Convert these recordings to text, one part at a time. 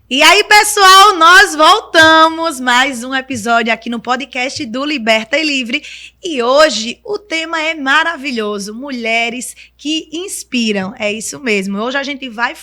E aí, pessoal, nós voltamos mais um episódio aqui no podcast do Liberta e Livre. E hoje o tema é maravilhoso, mulheres que inspiram. É isso mesmo. Hoje a gente vai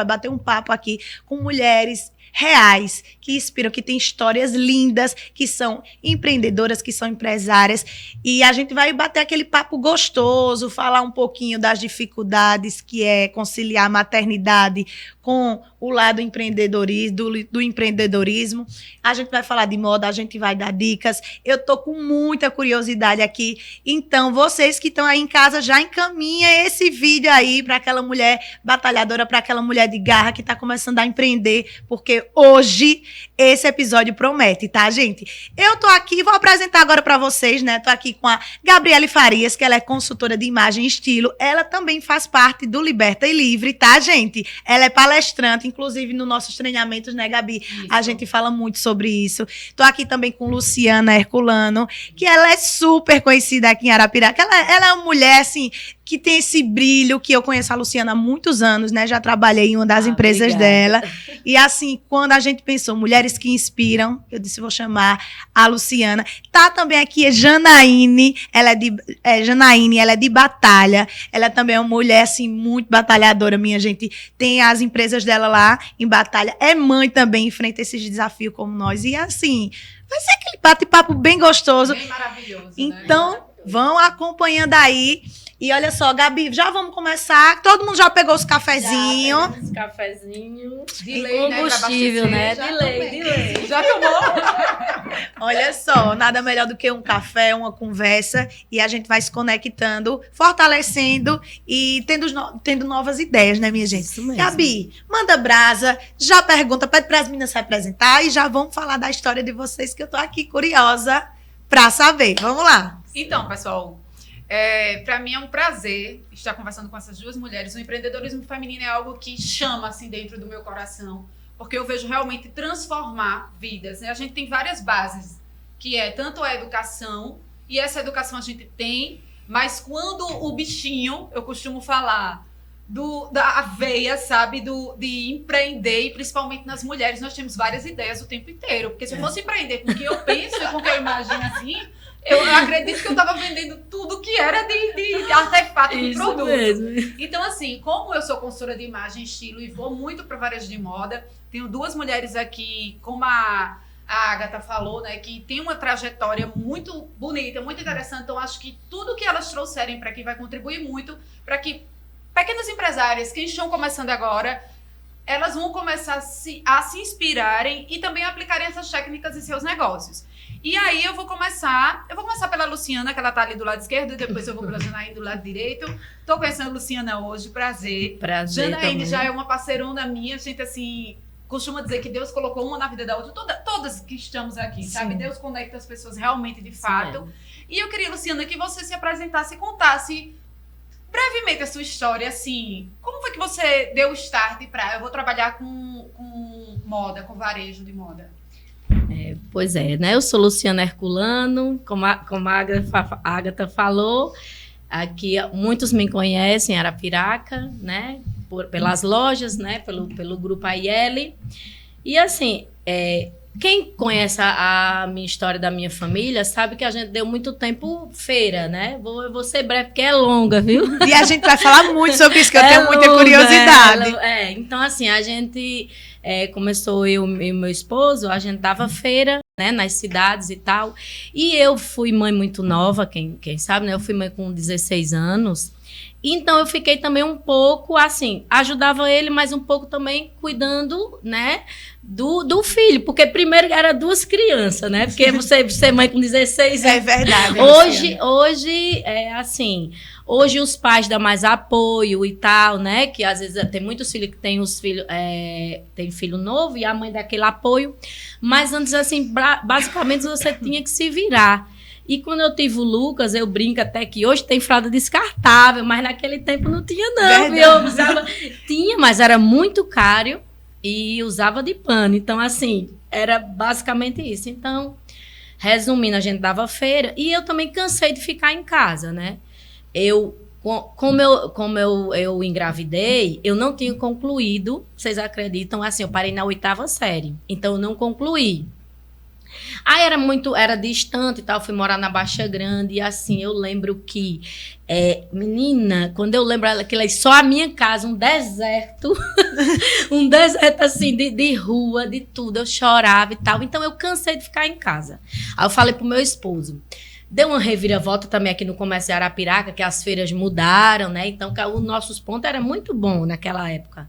bater um papo aqui com mulheres reais, que inspiram, que têm histórias lindas, que são empreendedoras, que são empresárias. E a gente vai bater aquele papo gostoso, falar um pouquinho das dificuldades que é conciliar a maternidade com o lado do empreendedorismo. A gente vai falar de moda, a gente vai dar dicas. Eu tô com muita curiosidade aqui. Então, vocês que estão aí em casa, já encaminha esse vídeo aí para aquela mulher batalhadora, para aquela mulher de garra que está começando a empreender, porque hoje esse episódio promete, tá, gente? Eu tô aqui, vou apresentar agora para vocês, né? Tô aqui com a Gabriele Farias, que ela é consultora de imagem e estilo. Ela também faz parte do Liberta e Livre, tá, gente? Ela é palestrante, inclusive nos nossos treinamentos, né, Gabi? Isso. A gente fala muito sobre isso. Tô aqui também com Luciana Herculano, que ela é super conhecida aqui em Arapiraca. Ela é uma mulher, assim, que tem esse brilho, que eu conheço a Luciana há muitos anos, né? Já trabalhei em uma das empresas dela. E assim, quando a gente pensou, mulheres que inspiram, eu disse, vou chamar a Luciana. Tá também aqui a Janaíne, Janaíne, ela é de Batalha. Ela também é uma mulher, assim, muito batalhadora, minha gente. Tem as empresas dela lá em Batalha. É mãe também, enfrenta esses desafios como nós. E assim, vai ser aquele bate-papo bem gostoso. Bem maravilhoso, então, né? Vão acompanhando aí. E olha só, Gabi, já vamos começar. Todo mundo já pegou os cafezinhos. Já pegamos os cafezinhos. De lei, combustível, né? De lei. Já tomou? Olha só, nada melhor do que um café, uma conversa. E a gente vai se conectando, fortalecendo e tendo novas ideias, né, minha gente? Isso mesmo. Gabi, manda brasa, já pergunta, pede para as meninas se apresentar e já vamos falar da história de vocês, que eu tô aqui curiosa para saber. Vamos lá. Então, pessoal, para mim é um prazer estar conversando com essas duas mulheres. O empreendedorismo feminino é algo que chama assim dentro do meu coração, porque eu vejo realmente transformar vidas, né? A gente tem várias bases, que é tanto a educação, e essa educação a gente tem, mas quando o bichinho, eu costumo falar, da veia, sabe, de empreender, e principalmente nas mulheres, nós temos várias ideias o tempo inteiro, porque se eu fosse empreender com o que eu penso e com o que eu imagino assim, eu acredito que eu estava vendendo tudo que era de artefato, de produto. Mesmo. Então, assim, como eu sou consultora de imagem e estilo e vou muito para varejo de moda, tenho duas mulheres aqui, como a Agatha falou, né, que tem uma trajetória muito bonita, muito interessante. Então, acho que tudo que elas trouxerem para aqui vai contribuir muito para que pequenas empresárias que estão começando agora, elas vão começar a se inspirarem e também aplicarem essas técnicas em seus negócios. E aí eu vou começar pela Luciana, que ela tá ali do lado esquerdo, e depois eu vou pela Janaíne do lado direito. Tô conhecendo a Luciana hoje, prazer. Janaíne já é uma parceirona minha, gente, assim, costuma dizer que Deus colocou uma na vida da outra, todas que estamos aqui, sim, sabe? Deus conecta as pessoas realmente, de fato. Sim. E eu queria, Luciana, que você se apresentasse e contasse brevemente a sua história, assim, como foi que você deu o start eu vou trabalhar com moda, com varejo de moda? Pois é, né? Eu sou Luciana Herculano, como a Agatha falou, aqui muitos me conhecem em Arapiraca, né? Pelas lojas, né? Pelo grupo AIL. E assim, quem conhece a minha história da minha família sabe que a gente deu muito tempo feira, né? Eu vou ser breve, porque é longa, viu? E a gente vai falar muito sobre isso, que eu tenho muita curiosidade. Então, assim, a gente começou, eu e meu esposo, a gente dava feira, né, nas cidades e tal. E eu fui mãe muito nova, quem sabe, né? Eu fui mãe com 16 anos. Então, eu fiquei também um pouco, assim, ajudava ele, mas um pouco também cuidando, né, do filho. Porque primeiro era duas crianças, né? Porque você ser mãe com 16 anos. É verdade. Hoje é assim, hoje os pais dão mais apoio e tal, né? Que às vezes tem muitos filhos que tem filho novo e a mãe dá aquele apoio. Mas antes, assim, basicamente você tinha que se virar. E quando eu tive o Lucas, eu brinco até que hoje tem fralda descartável, mas naquele tempo não tinha não, viu? Eu usava, tinha, mas era muito caro e usava de pano. Então, assim, era basicamente isso. Então, resumindo, a gente dava feira e eu também cansei de ficar em casa, né? Eu Como eu engravidei, eu não tinha concluído, vocês acreditam? Assim, eu parei na 8ª série, então eu não concluí. Aí era distante e tal, fui morar na Baixa Grande, e assim, eu lembro que, menina, quando eu lembro aquilo aí, só a minha casa, um deserto, um deserto assim, de rua, de tudo, eu chorava e tal, então eu cansei de ficar em casa. Aí eu falei pro meu esposo, deu uma reviravolta também aqui no comércio de Arapiraca, que as feiras mudaram, né, então os nossos pontos eram muito bons naquela época.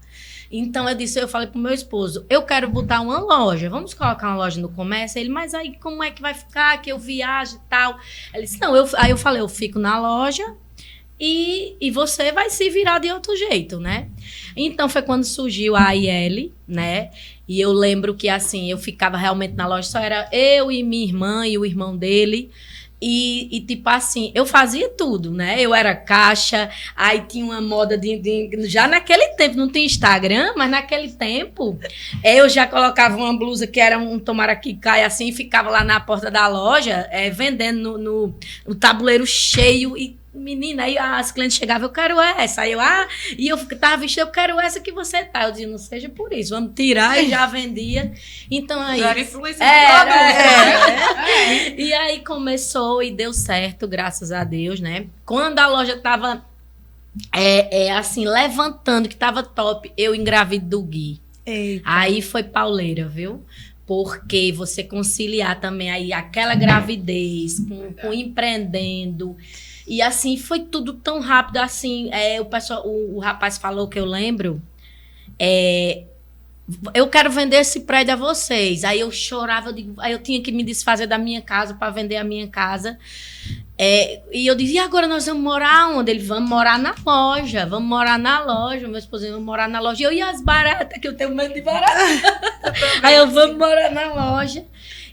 Então eu falei pro meu esposo, eu quero botar uma loja, vamos colocar uma loja no comércio? Ele, mas aí como é que vai ficar, que eu viajo e tal? Ele disse, não, aí eu falei, eu fico na loja e você vai se virar de outro jeito, né? Então foi quando surgiu a AIL, né? E eu lembro que assim, eu ficava realmente na loja, só era eu e minha irmã e o irmão dele. E tipo assim, eu fazia tudo, né? Eu era caixa, aí tinha uma moda já naquele tempo, não tinha Instagram, mas naquele tempo, eu já colocava uma blusa que era um tomara que caia assim, e ficava lá na porta da loja, vendendo no tabuleiro cheio, e menina, aí as clientes chegavam, eu quero essa. Aí e eu tava vestida, eu quero essa que você tá. Eu dizia, não seja por isso, vamos tirar, e já vendia. Então aí. Já era influência de produto. E aí começou e deu certo, graças a Deus, né? Quando a loja tava assim, levantando, que tava top, eu engravido do Gui. Eita. Aí foi pauleira, viu? Porque você conciliar também aí aquela gravidez com empreendendo. E assim, foi tudo tão rápido, assim, o rapaz falou que eu lembro, eu quero vender esse prédio a vocês. Aí eu chorava, aí eu tinha que me desfazer da minha casa para vender a minha casa. E eu dizia, e agora nós vamos morar onde? Ele, vamos morar na loja, meu esposo, vamos morar na loja. E eu, e as baratas, que eu tenho medo de barata. Aí eu, vamos morar na loja.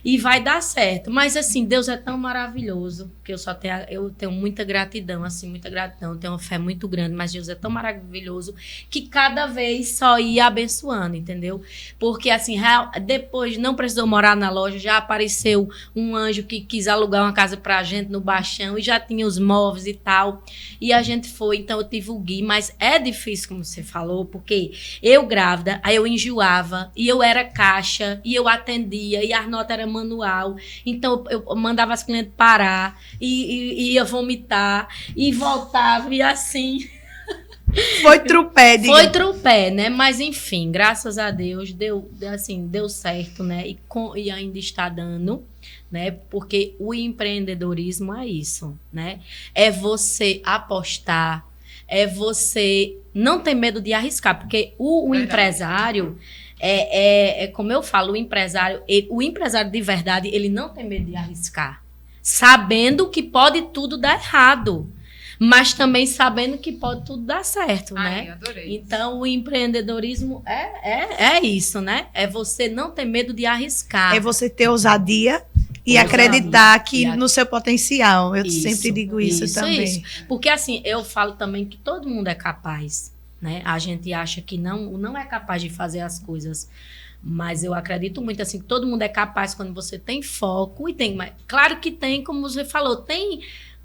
E vai dar certo. Mas, assim, Deus é tão maravilhoso que eu tenho muita gratidão, assim, muita gratidão. Eu tenho uma fé muito grande, mas Deus é tão maravilhoso que cada vez só ia abençoando, entendeu? Porque, assim, depois não precisou morar na loja, já apareceu um anjo que quis alugar uma casa pra gente no Baixão e já tinha os móveis e tal. E a gente foi, então eu tive o Gui, mas é difícil, como você falou, porque eu grávida, aí eu enjoava, e eu era caixa, e eu atendia, e as notas eram manual, então eu mandava as clientes parar e ia vomitar e voltava e assim foi trupé, né? Mas enfim, graças a Deus deu certo, né? E ainda está dando, né? Porque o empreendedorismo é isso, né? É você apostar, é você não ter medo de arriscar, porque o empresário como eu falo, o empresário de verdade, ele não tem medo de arriscar. Sabendo que pode tudo dar errado. Mas também sabendo que pode tudo dar certo, né? Adorei. Então, o empreendedorismo é isso, né? É você não ter medo de arriscar. É você ter ousadia e acreditar no seu potencial. Eu sempre digo isso também. Isso. Porque, assim, eu falo também que todo mundo é capaz. Né? A gente acha que não é capaz de fazer as coisas, mas eu acredito muito assim que todo mundo é capaz quando você tem foco e tem, claro que tem, como você falou, tem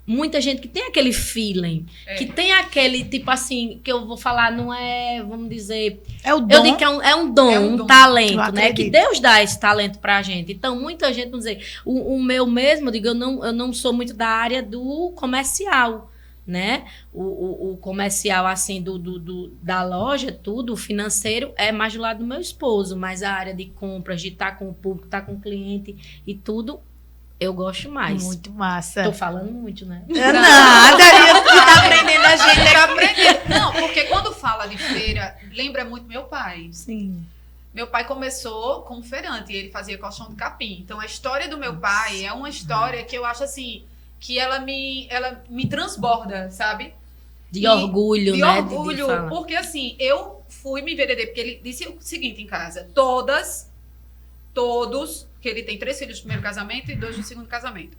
muita gente que tem aquele feeling, que tem aquele tipo assim, que eu vou falar, não é, vamos dizer, o dom. Eu digo que é um dom, um talento, né? Que Deus dá esse talento pra gente. Então, muita gente, vamos dizer, o meu mesmo, eu digo, eu não sou muito da área do comercial, né? O comercial, assim, da loja, tudo, o financeiro, é mais do lado do meu esposo, mas a área de compras, de estar com o público, estar com o cliente e tudo, eu gosto mais. Muito massa. Tô falando muito, né? Nada, você tá aprendendo a gente. Tá aprendendo. Não, porque quando fala de feira, lembra muito meu pai. Sim. Meu pai começou como feirante, ele fazia colchão de capim. Então, a história do meu pai é uma história que eu acho, assim, que ela me transborda, sabe? De orgulho, né? De orgulho, porque assim, eu fui me enveredar, porque ele disse o seguinte em casa, todos, que ele tem 3 filhos do primeiro casamento e 2 do segundo casamento,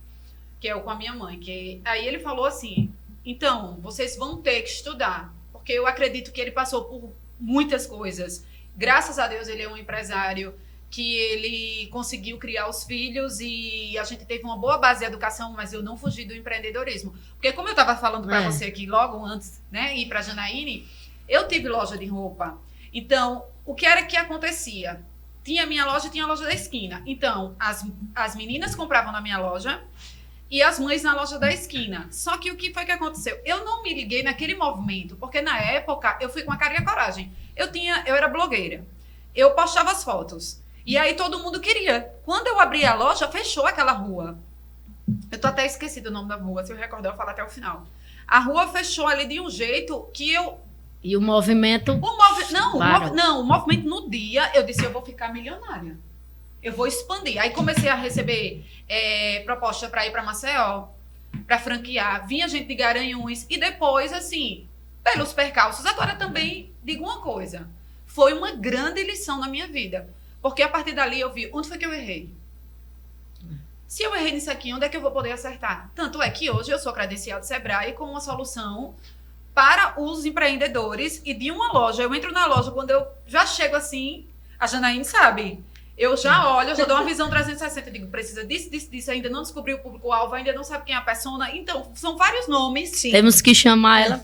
que é o com a minha mãe, aí ele falou assim, então, vocês vão ter que estudar, porque eu acredito que ele passou por muitas coisas, graças a Deus ele é um empresário, que ele conseguiu criar os filhos e a gente teve uma boa base de educação, mas eu não fugi do empreendedorismo. Porque como eu estava falando para você aqui logo antes, né, ir para Janaíne, eu tive loja de roupa. Então, o que era que acontecia? Tinha a minha loja e tinha a loja da esquina. Então, as meninas compravam na minha loja e as mães na loja da esquina. Só que o que foi que aconteceu? Eu não me liguei naquele movimento, porque na época eu fui com a cara e a coragem. Eu era blogueira. Eu postava as fotos. E aí todo mundo queria. Quando eu abri a loja, fechou aquela rua. Eu tô até esquecida o nome da rua. Se eu recordar, eu falo até o final. A rua fechou ali de um jeito que eu... E o movimento... O movimento no dia, eu disse, eu vou ficar milionária. Eu vou expandir. Aí comecei a receber proposta para ir para Maceió, para franquear. Vinha gente de Garanhuns. E depois, assim, pelos percalços. Agora também, digo uma coisa. Foi uma grande lição na minha vida. Porque a partir dali eu vi onde foi que eu errei. Se eu errei nisso aqui, onde é que eu vou poder acertar? Tanto é que hoje eu sou credenciada do Sebrae com uma solução para os empreendedores e de uma loja. Eu entro na loja, quando eu já chego assim, a Janaíne sabe... Eu já olho, eu já dou uma visão 360. Eu digo, precisa disso. Ainda não descobri o público-alvo, ainda não sabe quem é a persona. Então, são vários nomes. Sim. Temos que chamar ela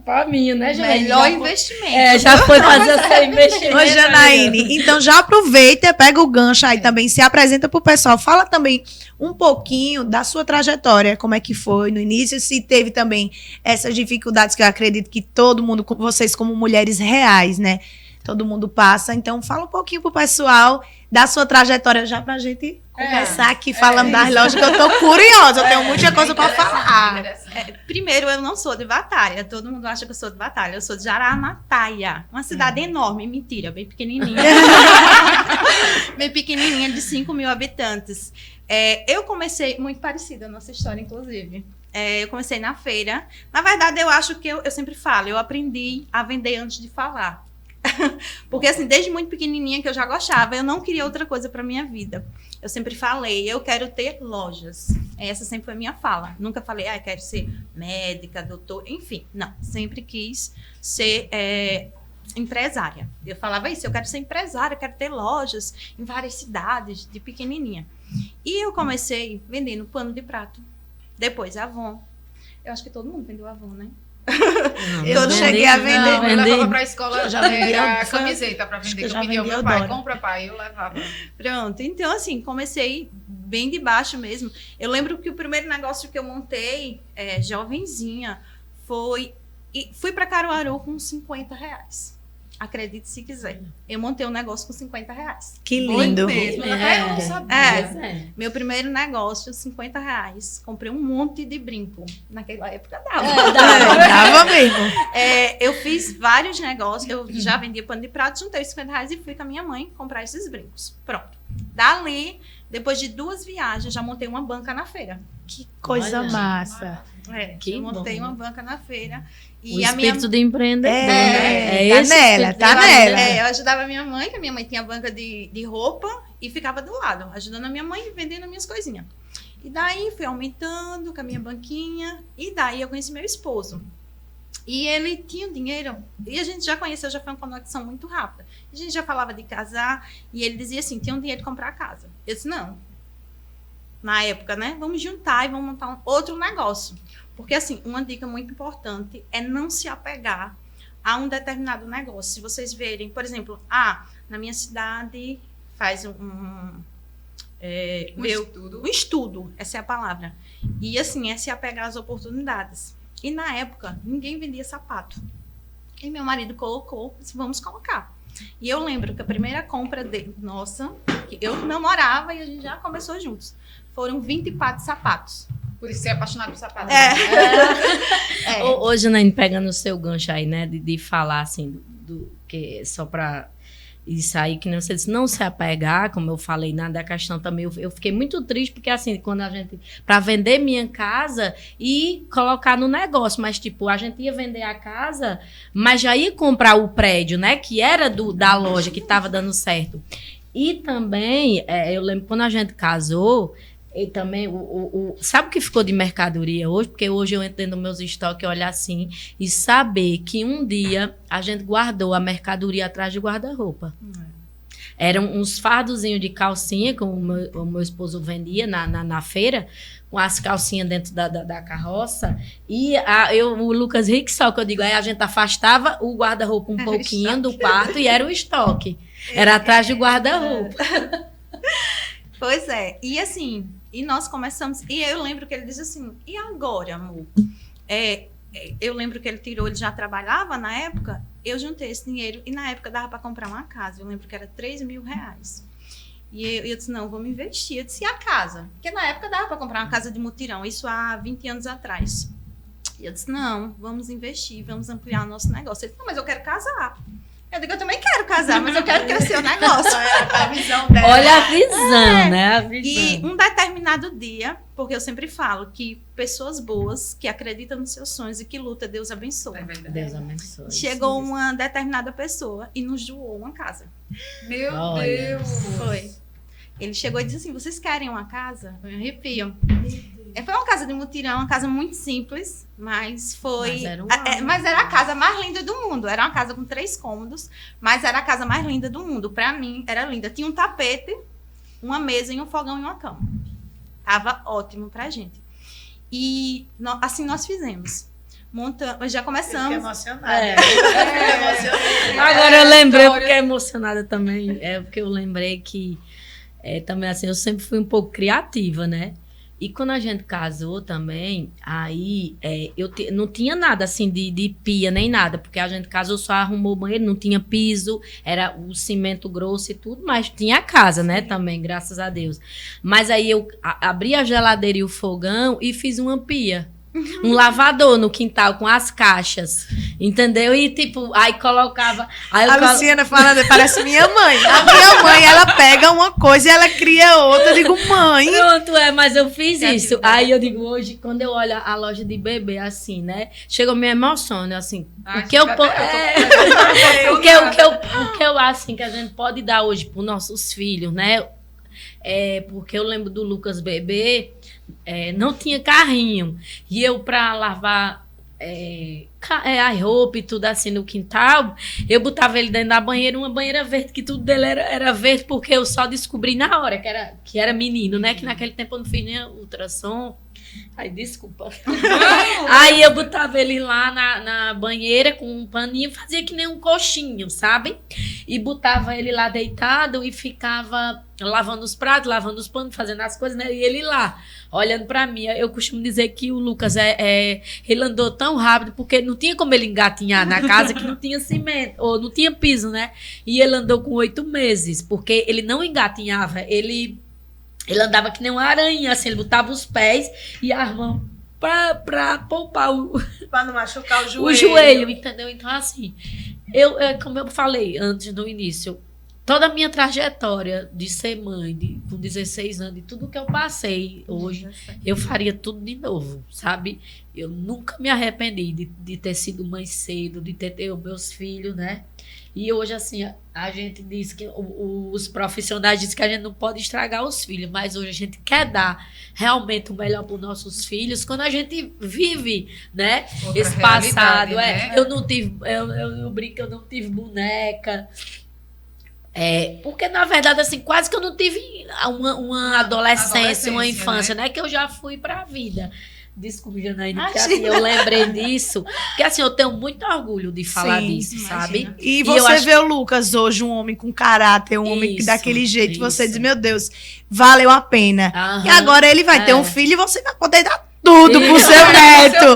pra mim, né, Janaíne? Melhor investimento. Já foi fazer seu investimento. Ô, Janaíne, então já aproveita, pega o gancho aí também, se apresenta pro pessoal. Fala também um pouquinho da sua trajetória, como é que foi no início, se teve também essas dificuldades que eu acredito que todo mundo, vocês como mulheres reais, né? Todo mundo passa. Então, fala um pouquinho pro pessoal da sua trajetória já pra gente começar aqui falando das lojas, que eu tô curiosa. Eu tenho muita coisa pra falar. Primeiro, eu não sou de Batalha. Todo mundo acha que eu sou de Batalha. Eu sou de Jaramataia. Uma cidade enorme. Mentira, bem pequenininha. Bem pequenininha, de 5.000 habitantes. Eu comecei, muito parecida a nossa história, inclusive. Eu comecei na feira. Na verdade, eu acho que eu sempre falo, eu aprendi a vender antes de falar. Porque assim, desde muito pequenininha que eu já gostava, eu não queria outra coisa para minha vida. Eu sempre falei, eu quero ter lojas. Essa sempre foi a minha fala. Nunca falei, quero ser médica, doutor, enfim. Não, sempre quis ser empresária. Eu falava isso, eu quero ser empresária, quero ter lojas em várias cidades, de pequenininha. E eu comecei vendendo pano de prato. Depois Avon. Eu acho que todo mundo vendeu Avon, né? Eu não cheguei a vender. Não, eu levava pra escola já vendi a camiseta pra vender. Que eu pedia ao meu pai, compra pai, eu levava. Pronto, então assim, comecei bem de baixo mesmo. Eu lembro que o primeiro negócio que eu montei, jovenzinha, fui pra Caruaru com R$50. Acredite se quiser. Eu montei um negócio com R$50. Que lindo. Mesmo, até eu não sabia. Meu primeiro negócio, R$50. Comprei um monte de brinco. Naquela época dava. Dava mesmo. Eu fiz vários negócios. Eu já vendia pano de prato, juntei os R$50 e fui com a minha mãe comprar esses brincos. Pronto. Dali, depois de 2 viagens, já montei uma banca na feira. Que coisa massa. Eu montei uma banca na feira. E o espírito de empreendedor. Tá nela. Eu ajudava a minha mãe, que a minha mãe tinha banca de roupa, e ficava do lado, ajudando a minha mãe e vendendo minhas coisinhas. E daí fui aumentando com a minha banquinha, e daí eu conheci meu esposo. E ele tinha dinheiro, e a gente já conheceu, já foi uma conexão muito rápida. A gente já falava de casar, e ele dizia assim, tinha um dinheiro de comprar a casa. Eu disse, não. Na época, né? Vamos juntar e vamos montar um outro negócio. Porque, assim, uma dica muito importante é não se apegar a um determinado negócio. Se vocês verem, por exemplo, na minha cidade faz um estudo, essa é a palavra. E, assim, é se apegar às oportunidades. E, na época, ninguém vendia sapato. E meu marido colocou, disse, vamos colocar. E eu lembro que a primeira compra dele, que eu namorava e a gente já começou juntos, foram 20 pares de sapatos. Por isso você é apaixonado por sapato. Hoje, Janaíne, pegando o seu gancho aí, né, de falar assim, que só para isso aí, que nem você disse, não se apegar, como eu falei, da questão também, eu fiquei muito triste, porque assim, quando a gente, para vender minha casa e colocar no negócio, mas tipo, a gente ia vender a casa, mas já ia comprar o prédio, né, que era da loja, que estava dando certo. E também, eu lembro quando a gente casou, e também, sabe o que ficou de mercadoria hoje? Porque hoje eu entro dentro dos meus estoques e olhar assim e saber que um dia a gente guardou a mercadoria atrás de guarda-roupa. Eram uns fardozinhos de calcinha, como o meu esposo vendia na feira, com as calcinhas dentro da carroça. E o Lucas Rick só que eu digo, aí a gente afastava o guarda-roupa um pouquinho do quarto e era o estoque. Era atrás do guarda-roupa. Pois é. E assim, e nós começamos... E eu lembro que ele disse assim, e agora, amor? Eu lembro que ele já trabalhava na época, eu juntei esse dinheiro e na época dava para comprar uma casa. Eu lembro que era R$3.000. E eu disse, não, vamos investir. Eu disse, e a casa? Porque na época dava para comprar uma casa de mutirão, isso há 20 anos atrás. E eu disse, não, vamos investir, vamos ampliar o nosso negócio. Ele disse, não, mas eu quero casar. Eu digo, eu também quero casar, mas eu quero crescer o negócio. A visão dela. Olha a visão, né? A visão. E um determinado dia, porque eu sempre falo que pessoas boas, que acreditam nos seus sonhos e que lutam, Deus abençoa. É verdade. Deus abençoe. Chegou uma determinada pessoa e nos doou uma casa. Meu Olha. Deus. Foi. Ele chegou e disse assim, vocês querem uma casa? Eu me arrepio. Foi uma casa de mutirão, uma casa muito simples, mas foi... Mas era a casa mais linda do mundo. Era uma casa com 3 cômodos, mas era a casa mais linda do mundo. Pra mim, era linda. Tinha um tapete, uma mesa e um fogão e uma cama. Tava ótimo pra gente. E assim nós fizemos. Já começamos. Fiquei emocionada. Agora eu lembrei, porque é emocionada também. É porque eu lembrei que também assim, eu sempre fui um pouco criativa, né? E quando a gente casou também, aí não tinha nada assim de pia nem nada, porque a gente casou, só arrumou o banheiro, não tinha piso, era o cimento grosso e tudo, mas tinha a casa, né, também, graças a Deus. Mas aí eu abri a geladeira e o fogão e fiz uma pia. Um lavador no quintal com as caixas, entendeu? E tipo, aí colocava... Aí A Luciana falando, parece minha mãe. A minha mãe, ela pega uma coisa e ela cria outra. Eu digo, mãe... Pronto, mas eu fiz isso. Aí eu digo, hoje, quando eu olho a loja de bebê, assim, né? Chega, eu me emociono, assim. O que eu acho, assim, que a gente pode dar hoje para os nossos filhos, né? Porque eu lembro do Lucas bebê, não tinha carrinho. E eu, para lavar a roupa e tudo assim no quintal, eu botava ele dentro da banheira, uma banheira verde, que tudo dele era verde, porque eu só descobri na hora que era menino, né? Que naquele tempo eu não fiz nem ultrassom. Ai, desculpa. Aí eu botava ele lá na banheira com um paninho, fazia que nem um coxinho, sabe? E botava ele lá deitado e ficava lavando os pratos, lavando os panos, fazendo as coisas, né? E ele lá, olhando pra mim. Eu costumo dizer que o Lucas ele andou tão rápido, porque não tinha como ele engatinhar na casa que não tinha cimento, ou não tinha piso, né? E ele andou com 8 meses, porque ele não engatinhava, ele andava que nem uma aranha, assim, ele botava os pés e as mãos pra poupar Pra não machucar o joelho, entendeu? Então, assim, como eu falei antes no início, toda a minha trajetória de ser mãe, com 16 anos, de tudo que eu passei hoje, eu faria tudo de novo, sabe? Eu nunca me arrependi de ter sido mãe cedo, de ter os meus filhos, né? E hoje, assim, a gente diz que os profissionais dizem que a gente não pode estragar os filhos, mas hoje a gente quer dar realmente o melhor para os nossos filhos quando a gente vive, né? Outra esse passado. né? Eu não tive, eu brinco, eu não tive boneca. Porque, na verdade, assim, quase que eu não tive uma adolescência, uma infância, né? Que eu já fui para a vida. Desculpe, Janaína, porque assim, eu lembrei disso. Porque assim, eu tenho muito orgulho de falar disso, sabe? E você vê o Lucas hoje, um homem com caráter, um homem daquele jeito, você diz, meu Deus, valeu a pena. E agora ele vai ter um filho e você vai poder dar tudo pro seu neto.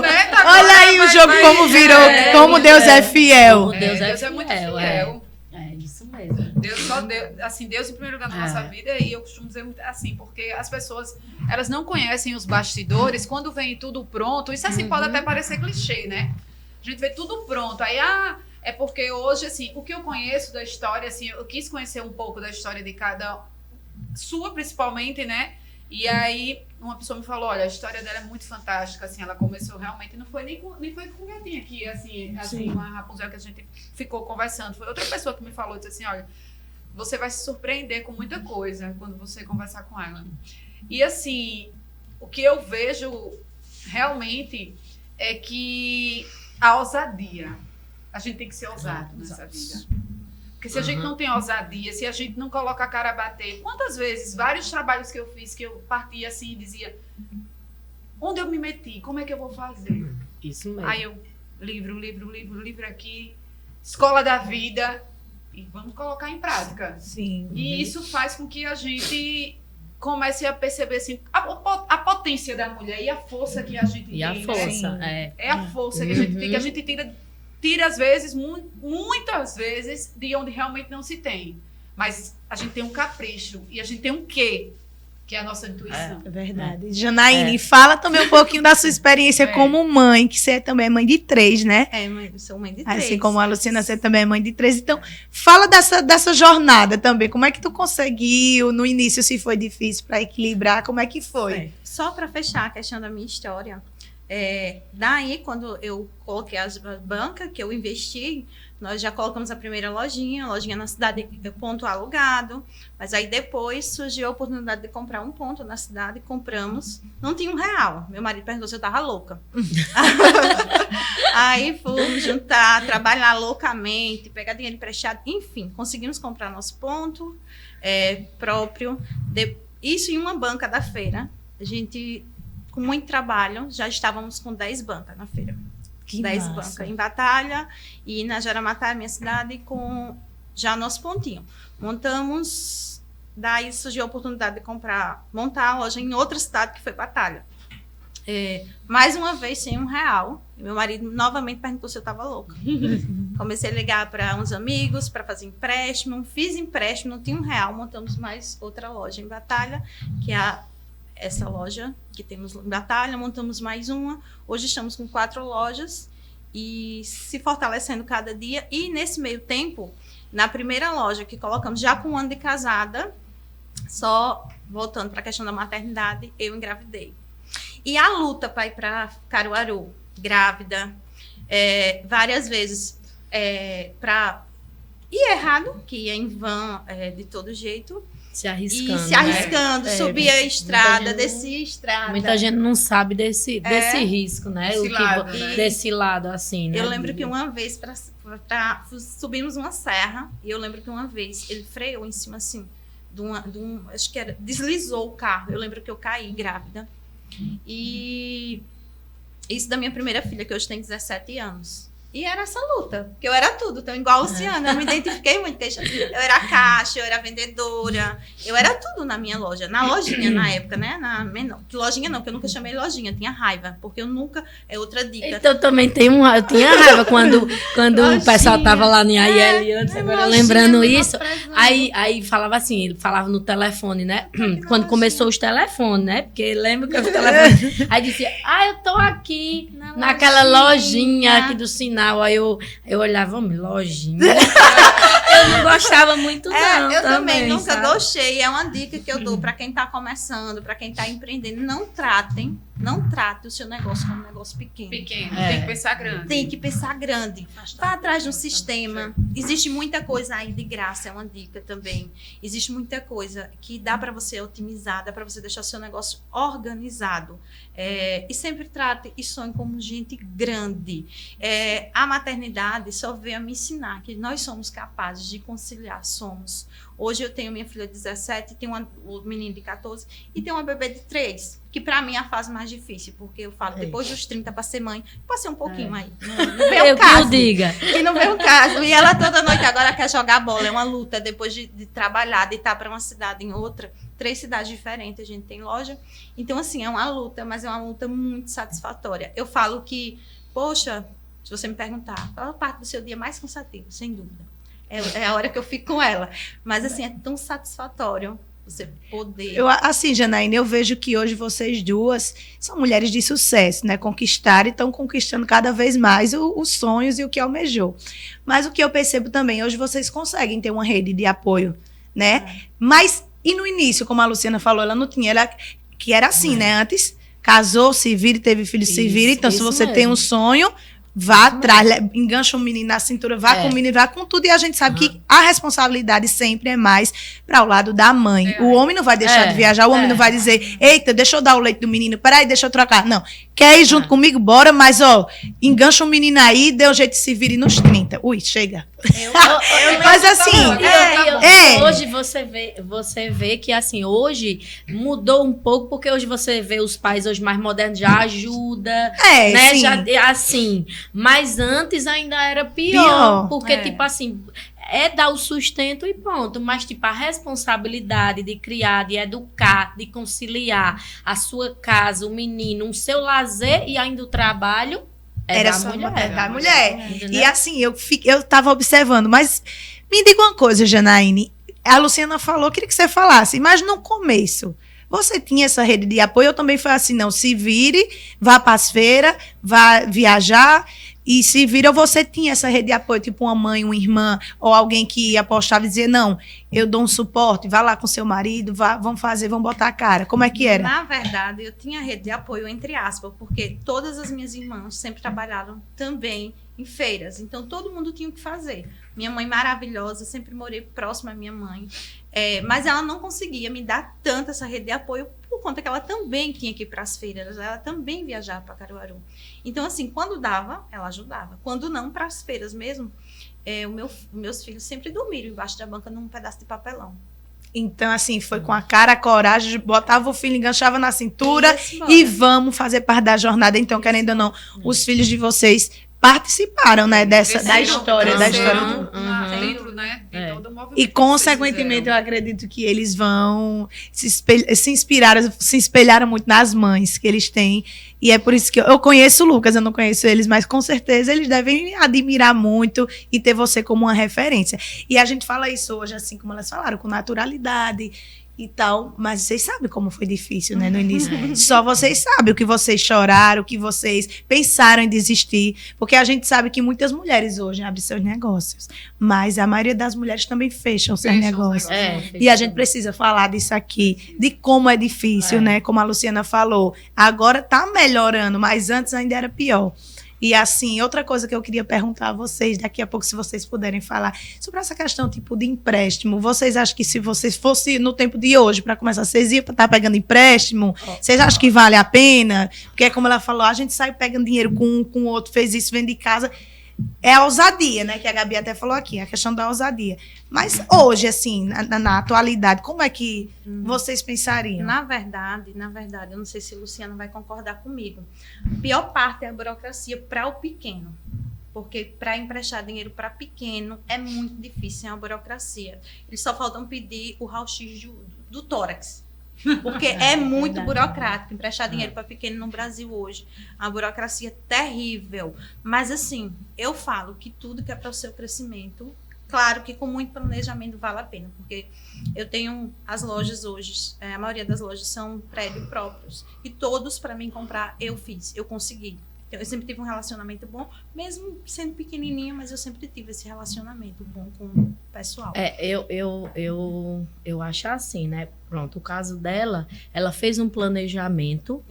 Olha aí o jogo como virou, como Deus é fiel. Como Deus é muito fiel. Isso mesmo. Deus em primeiro lugar na nossa vida, e eu costumo dizer muito assim, porque as pessoas, elas não conhecem os bastidores, quando vem tudo pronto, isso assim pode até parecer clichê, né? A gente vê tudo pronto, aí, é porque hoje, assim, o que eu conheço da história, assim, eu quis conhecer um pouco da história de cada, sua principalmente, né? E aí, uma pessoa me falou, olha, a história dela é muito fantástica, assim, ela começou realmente, não foi nem foi com o gatinho aqui, assim uma Rapunzel que a gente ficou conversando, foi outra pessoa que me falou, disse assim, olha, você vai se surpreender com muita coisa quando você conversar com ela. E assim, o que eu vejo realmente é que a ousadia, a gente tem que ser ousado nessa vida. Porque se a gente não tem ousadia, se a gente não coloca a cara a bater, quantas vezes, vários trabalhos que eu fiz, que eu partia assim e dizia, onde eu me meti? Como é que eu vou fazer? Isso mesmo. Aí eu, livro aqui, escola da vida, e vamos colocar em prática. Sim. E isso faz com que a gente comece a perceber assim, a potência da mulher e a força que a gente tem. E a força, né? É a força que a gente tem, que a gente tira às vezes, muitas vezes, de onde realmente não se tem. Mas a gente tem um capricho e a gente tem um quê, que é a nossa intuição. É verdade. Janaíne, fala também um pouquinho da sua experiência como mãe, que você também é mãe de 3, né? Eu sou mãe de 3. Assim como a Luciana, você também é mãe de 3. Então, fala dessa jornada também. Como é que tu conseguiu? No início, se foi difícil para equilibrar, como é que foi? Só para fechar a questão da minha história, daí, quando eu coloquei as bancas, que eu investi, nós já colocamos a primeira lojinha na cidade, ponto alugado, mas aí depois surgiu a oportunidade de comprar um ponto na cidade, compramos, não tinha R$1. Meu marido perguntou se eu estava louca. Aí fomos juntar, trabalhar loucamente, pegar dinheiro emprestado, enfim, conseguimos comprar nosso ponto próprio. Isso em uma banca da feira, a gente, com muito trabalho, já estávamos com 10 bancas na feira. 10 bancas em Batalha e na Jaramatá, minha cidade, com já nosso pontinho. Montamos, daí surgiu a oportunidade de montar a loja em outra cidade, que foi Batalha. Mais uma vez, sem R$1. Meu marido novamente perguntou se eu estava louca. Comecei a ligar para uns amigos para fazer empréstimo. Fiz empréstimo, não tinha R$1. Montamos mais outra loja em Batalha, que é essa loja que temos em Batalha, montamos mais uma. Hoje estamos com 4 lojas e se fortalecendo cada dia. E nesse meio tempo, na primeira loja que colocamos, já com 1 ano de casada, só voltando para a questão da maternidade, eu engravidei. E a luta para ir para Caruaru, grávida, várias vezes para ir errado, que ia em van de todo jeito. Se arriscando. Subia a estrada, descia a estrada. Muita gente não sabe desse risco, né? Desse lado, assim, né? Eu lembro que uma vez, subimos uma serra, e eu lembro que uma vez ele freou em cima, assim, acho que deslizou o carro. Eu lembro que eu caí grávida. E isso da minha primeira filha, que hoje tem 17 anos. E era essa luta, porque eu era tudo, então igual a Luciana, eu me identifiquei muito, eu era caixa, eu era vendedora, eu era tudo na minha loja, na lojinha na época, né, lojinha não, porque eu nunca chamei lojinha, tinha raiva, porque eu nunca, outra dica. Então eu também eu tinha raiva quando o pessoal tava lá em AIL antes, agora lembrando isso, aí falava assim, ele falava no telefone, né, quando começou os telefones, né, porque lembra que os telefones, aí dizia, eu tô aqui naquela lojinha aqui do sinal. Aí eu olhava, lojinha. Eu não gostava muito, não. Eu também nunca gostei. É uma dica que eu dou para quem está começando, para quem está empreendendo. Não trate o seu negócio como um negócio pequeno. Tem que pensar grande. Tem que pensar grande. Vá atrás de um sistema. Existe muita coisa aí de graça, é uma dica também. Existe muita coisa que dá para você otimizar, dá para você deixar o seu negócio organizado. E sempre trate e sonhe como gente grande. A maternidade só veio a me ensinar que nós somos capazes de conciliar, Hoje eu tenho minha filha de 17, tenho um menino de 14 e tenho uma bebê de 3, que para mim é a fase mais difícil, porque eu falo, depois dos 30 para ser mãe, passei um pouquinho aí. Não veio o caso. Que não veio o caso. E ela toda noite agora quer jogar bola, é uma luta, depois de trabalhar, de estar para uma cidade em outra, 3 cidades diferentes, a gente tem loja. Então, assim, é uma luta, mas é uma luta muito satisfatória. Eu falo que, poxa, se você me perguntar, qual a parte do seu dia mais cansativa? Sem dúvida. É a hora que eu fico com ela. Mas, assim, é tão satisfatório você poder... Assim, Janaína, eu vejo que hoje vocês duas são mulheres de sucesso, né? Conquistaram e estão conquistando cada vez mais os sonhos e o que almejou. Mas o que eu percebo também, hoje vocês conseguem ter uma rede de apoio, né? Mas, e no início, como a Luciana falou, ela não tinha... Que era assim, né? Antes, casou, se vira, teve filho, se vira. Então, se você tem um sonho... Vá atrás, engancha o menino na cintura, vá com o menino, vá com tudo. E a gente sabe que a responsabilidade sempre é mais para o lado da mãe. O homem não vai deixar de viajar, o homem não vai dizer, eita, deixa eu dar o leite do menino, peraí, deixa eu trocar. Não, Quer ir junto comigo? Bora, mas, ó, engancha um menino aí, dê um jeito de se vir nos 30. Ui, chega. Mas assim, hoje você vê que assim, hoje mudou um pouco, porque hoje você vê os pais hoje mais modernos já ajuda, né? Sim. Já, assim, mas antes ainda era pior. Porque, tipo assim, dar o sustento e pronto. Mas, tipo, a responsabilidade de criar, de educar, de conciliar a sua casa, o menino, o seu lazer e ainda o trabalho. Era da mulher. E assim, eu tava observando, mas me diga uma coisa, Janaíne. A Luciana falou, queria que você falasse, mas no começo, você tinha essa rede de apoio? Eu também foi assim, não, se vire, vá para as feiras, vá viajar, e se vira, você tinha essa rede de apoio, tipo uma mãe, uma irmã, ou alguém que apostava e dizia, não, eu dou um suporte, vá lá com seu marido, vamos botar a cara. Como é que era? Na verdade, eu tinha rede de apoio, entre aspas, porque todas as minhas irmãs sempre trabalharam também em feiras, então todo mundo tinha o que fazer. Minha mãe maravilhosa, sempre morei próxima à minha mãe, mas ela não conseguia me dar tanto essa rede de apoio por conta que ela também tinha que ir para as feiras, ela também viajava para Caruaru. Então, assim, quando dava, ela ajudava. Quando não, para as feiras mesmo, meus filhos sempre dormiram embaixo da banca num pedaço de papelão. Então, assim, foi com a cara, a coragem, botava o filho, enganchava na cintura Isso, e vamos fazer parte da jornada. Então, querendo ou não, os filhos de vocês participaram, né, da história. Dentro, né, de todo o movimento. E, consequentemente, eu acredito que eles vão se espelharam muito nas mães que eles têm. E é por isso que eu conheço o Lucas, eu não conheço eles, mas com certeza eles devem admirar muito e ter você como uma referência. E a gente fala isso hoje, assim como elas falaram, com naturalidade e tal, mas vocês sabem como foi difícil, né, no início. Só vocês sabem o que vocês choraram, o que vocês pensaram em desistir, porque a gente sabe que muitas mulheres hoje abrem seus negócios, mas a maioria das mulheres também fecham seus negócios. E a gente precisa falar disso aqui, de como é difícil, né, como a Luciana falou. Agora tá melhorando, mas antes ainda era pior. E assim, outra coisa que eu queria perguntar a vocês, daqui a pouco, se vocês puderem falar, sobre essa questão tipo de empréstimo. Vocês acham que se vocês fossem no tempo de hoje, para começar, vocês iam estar pegando empréstimo? Vocês acham que vale a pena? Porque como ela falou, a gente sai pegando dinheiro com o outro, fez isso, vende de casa. É a ousadia, né? Que a Gabi até falou aqui, a questão da ousadia. Mas hoje, assim, na atualidade, como é que vocês pensariam? Na verdade, eu não sei se a Luciana vai concordar comigo. A pior parte é a burocracia para o pequeno. Porque para emprestar dinheiro para pequeno é muito difícil, é uma burocracia. Eles só faltam pedir o raio-x do tórax. Porque é muito burocrático emprestar dinheiro para pequeno no Brasil hoje. A burocracia é terrível. Mas, assim, eu falo que tudo que é para o seu crescimento, claro que com muito planejamento vale a pena. Porque eu tenho as lojas hoje, a maioria das lojas são prédios próprios. E todos, para mim comprar, eu consegui. Eu sempre tive um relacionamento bom, mesmo sendo pequenininha, mas eu sempre tive esse relacionamento bom com o pessoal. Eu acho assim, né? Pronto, o caso dela, ela fez um planejamento,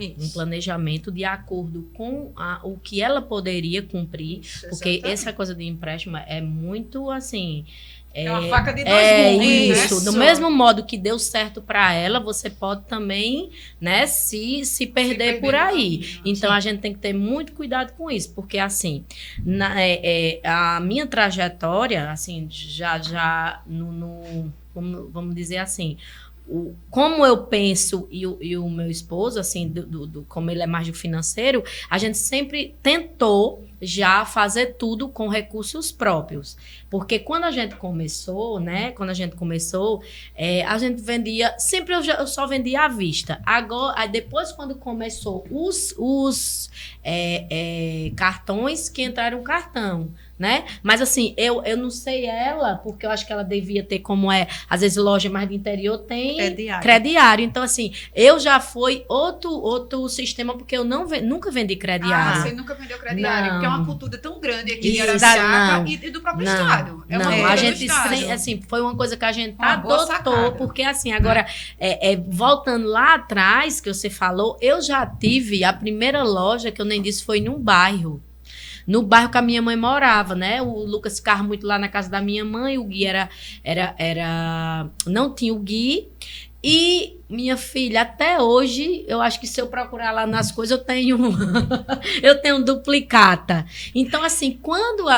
de acordo com o que ela poderia cumprir, porque essa coisa de empréstimo é muito assim... É uma faca de dois gumes, isso. Do mesmo modo que deu certo para ela, você pode também, né, se perder por aí. Então, a gente tem que ter muito cuidado com isso, porque, assim, a minha trajetória, assim, já vamos dizer assim, como eu penso e o meu esposo, assim, como ele é mais do financeiro, a gente sempre tentou já fazer tudo com recursos próprios. Porque quando a gente começou, né? A gente vendia... Sempre eu só vendia à vista. Agora, depois, quando começou os cartões, que entraram cartão, né? Mas assim, eu não sei ela, porque eu acho que ela devia ter, como às vezes loja mais do interior tem crediário. Então, assim, eu já fui outro sistema, porque eu nunca vendi crediário. Você nunca vendeu crediário? Porque é uma cultura tão grande aqui em Araraquara e do próprio estado. A gente, assim, foi uma coisa que a gente adotou, porque assim, agora, voltando lá atrás, que você falou, eu já tive a primeira loja, que eu nem disse, foi num bairro. no bairro que a minha mãe morava, né? O Lucas ficava muito lá na casa da minha mãe, o Gui não tinha o Gui. E minha filha, até hoje, eu acho que se eu procurar lá nas coisas, eu tenho duplicata. Então, assim, quando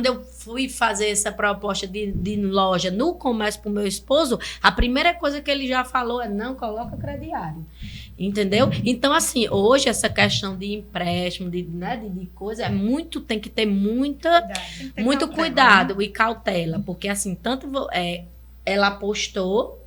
eu fui fazer essa proposta de loja no comércio para o meu esposo, a primeira coisa que ele já falou é: não coloca crediário. Entendeu? Então, assim, hoje essa questão de empréstimo, de coisa, tem que ter muito cuidado, né? E cautela, porque assim, ela apostou,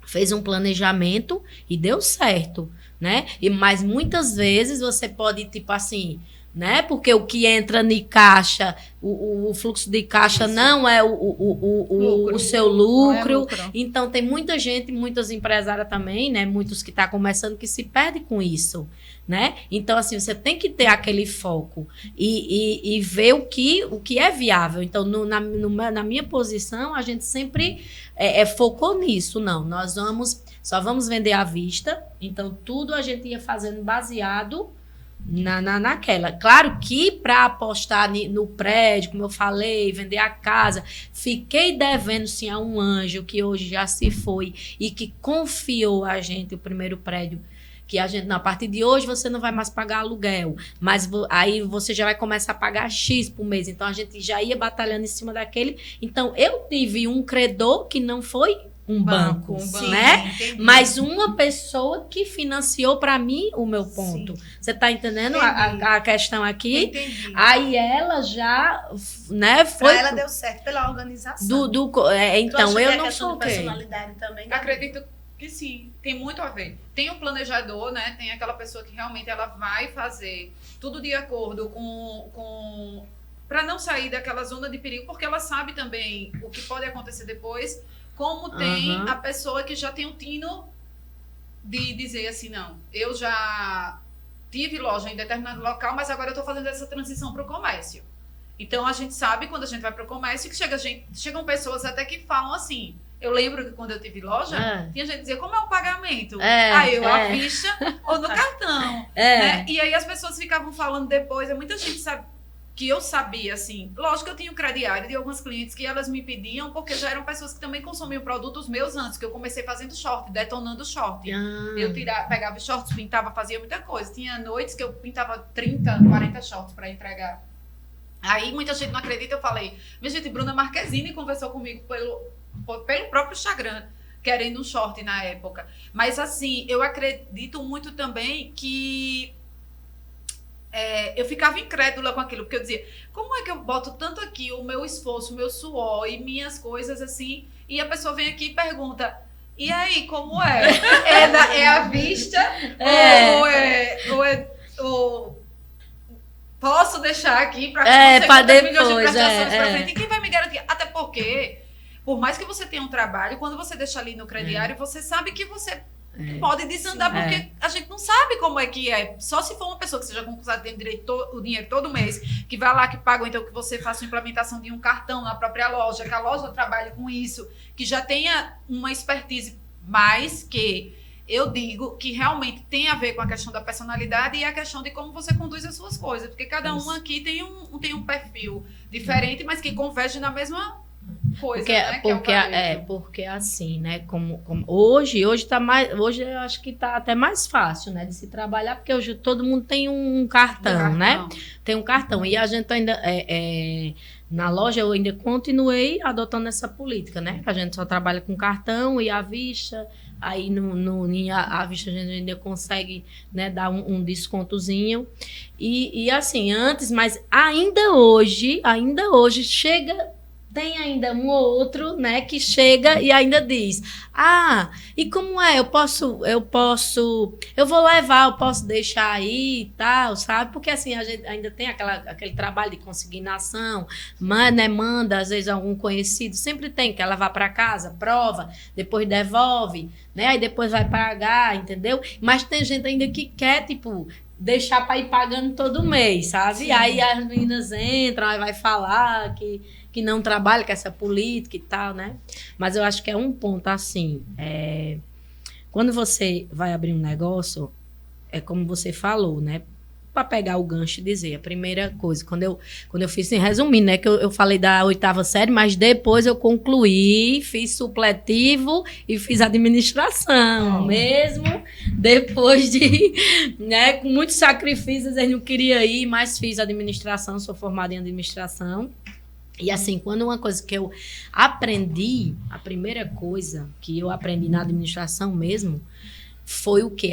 fez um planejamento e deu certo, né? Mas muitas vezes você pode, tipo assim, né? Porque o que entra em caixa, o fluxo de caixa não é o seu lucro. Então, tem muita gente, muitas empresárias também, né? Muitos que estão começando que se perdem com isso, né? Então, assim, você tem que ter aquele foco e ver o que é viável. Então, na minha posição, a gente sempre focou nisso. Não, nós só vamos vender à vista. Então, tudo a gente ia fazendo baseado naquela. Claro que para apostar no prédio, como eu falei, vender a casa, fiquei devendo sim a um anjo que hoje já se foi e que confiou a gente o primeiro prédio, que a gente, a partir de hoje você não vai mais pagar aluguel, mas aí você já vai começar a pagar X por mês. Então a gente já ia batalhando em cima daquele. Então eu tive um credor que não foi um banco, né? Entendi. Mas uma pessoa que financiou para mim o meu ponto. Sim. Você tá entendendo a questão aqui? Entendi. Aí ela já, né, foi... Pra ela deu certo pela organização. Então, eu não sou personalidade também. Né? Acredito que sim, tem muito a ver. Tem um planejador, né? Tem aquela pessoa que realmente ela vai fazer tudo de acordo com para não sair daquela zona de perigo, porque ela sabe também o que pode acontecer depois. Como tem a pessoa que já tem o tino de dizer assim, não, eu já tive loja em determinado local, mas agora eu estou fazendo essa transição para o comércio. Então, a gente sabe, quando a gente vai para o comércio, que chegam pessoas até que falam assim. Eu lembro que quando eu tive loja, tinha gente que dizia, como é o pagamento? À vista ou no cartão. Né? E aí as pessoas ficavam falando depois, muita gente sabe que eu sabia, assim, lógico que eu tinha o crediário de algumas clientes que elas me pediam, porque já eram pessoas que também consumiam produtos meus antes, que eu comecei fazendo short, detonando short. Eu pegava shorts, pintava, fazia muita coisa. Tinha noites que eu pintava 30, 40 shorts para entregar. Aí muita gente não acredita, eu falei, minha gente, Bruna Marquezine conversou comigo pelo próprio Instagram, querendo um short na época. Mas assim, eu acredito muito também que eu ficava incrédula com aquilo, porque eu dizia, como é que eu boto tanto aqui o meu esforço, o meu suor e minhas coisas assim, e a pessoa vem aqui e pergunta, e aí, como é? É à vista? Ou posso deixar aqui para depois, frente? E quem vai me garantir? Até porque, por mais que você tenha um trabalho, quando você deixa ali no crediário, você sabe que você pode desandar, porque a gente não sabe como é que é. Só se for uma pessoa que seja concursada, tem direito o dinheiro todo mês, que vai lá, que paga, ou então que você faça a implementação de um cartão na própria loja, que a loja trabalhe com isso, que já tenha uma expertise, mais que eu digo que realmente tem a ver com a questão da personalidade e a questão de como você conduz as suas coisas, porque cada um aqui tem um perfil diferente, mas que converge na mesma coisa, porque assim, né, como hoje tá mais, hoje eu acho que tá até mais fácil, né, de se trabalhar, porque hoje todo mundo tem um cartão, né, tem um cartão, e a gente ainda na loja eu ainda continuei adotando essa política, né, que a gente só trabalha com cartão e à vista, aí à vista a gente ainda consegue, né, dar um descontozinho, e assim, antes, mas ainda hoje tem ainda um ou outro, né, que chega e ainda diz, e como é? Eu vou levar, eu posso deixar aí e tal, sabe? Porque assim, a gente ainda tem aquele trabalho de consignação, manda, às vezes algum conhecido, sempre tem, quer levar para casa, prova, depois devolve, né, aí depois vai pagar, entendeu? Mas tem gente ainda que quer, tipo, deixar para ir pagando todo mês, sabe? Sim. Aí as meninas entram, aí vai falar que não trabalha com essa política e tal, né? Mas eu acho que é um ponto assim, quando você vai abrir um negócio, é como você falou, né? para pegar o gancho e dizer, a primeira coisa, quando eu fiz, assim, resumindo, né, que eu falei da 8ª série, mas depois eu concluí, fiz supletivo e fiz administração, mesmo depois de, né, com muitos sacrifícios, eu não queria ir, mas fiz administração, sou formada em administração. E assim, quando uma coisa que eu aprendi, a primeira coisa que eu aprendi na administração mesmo, foi o quê?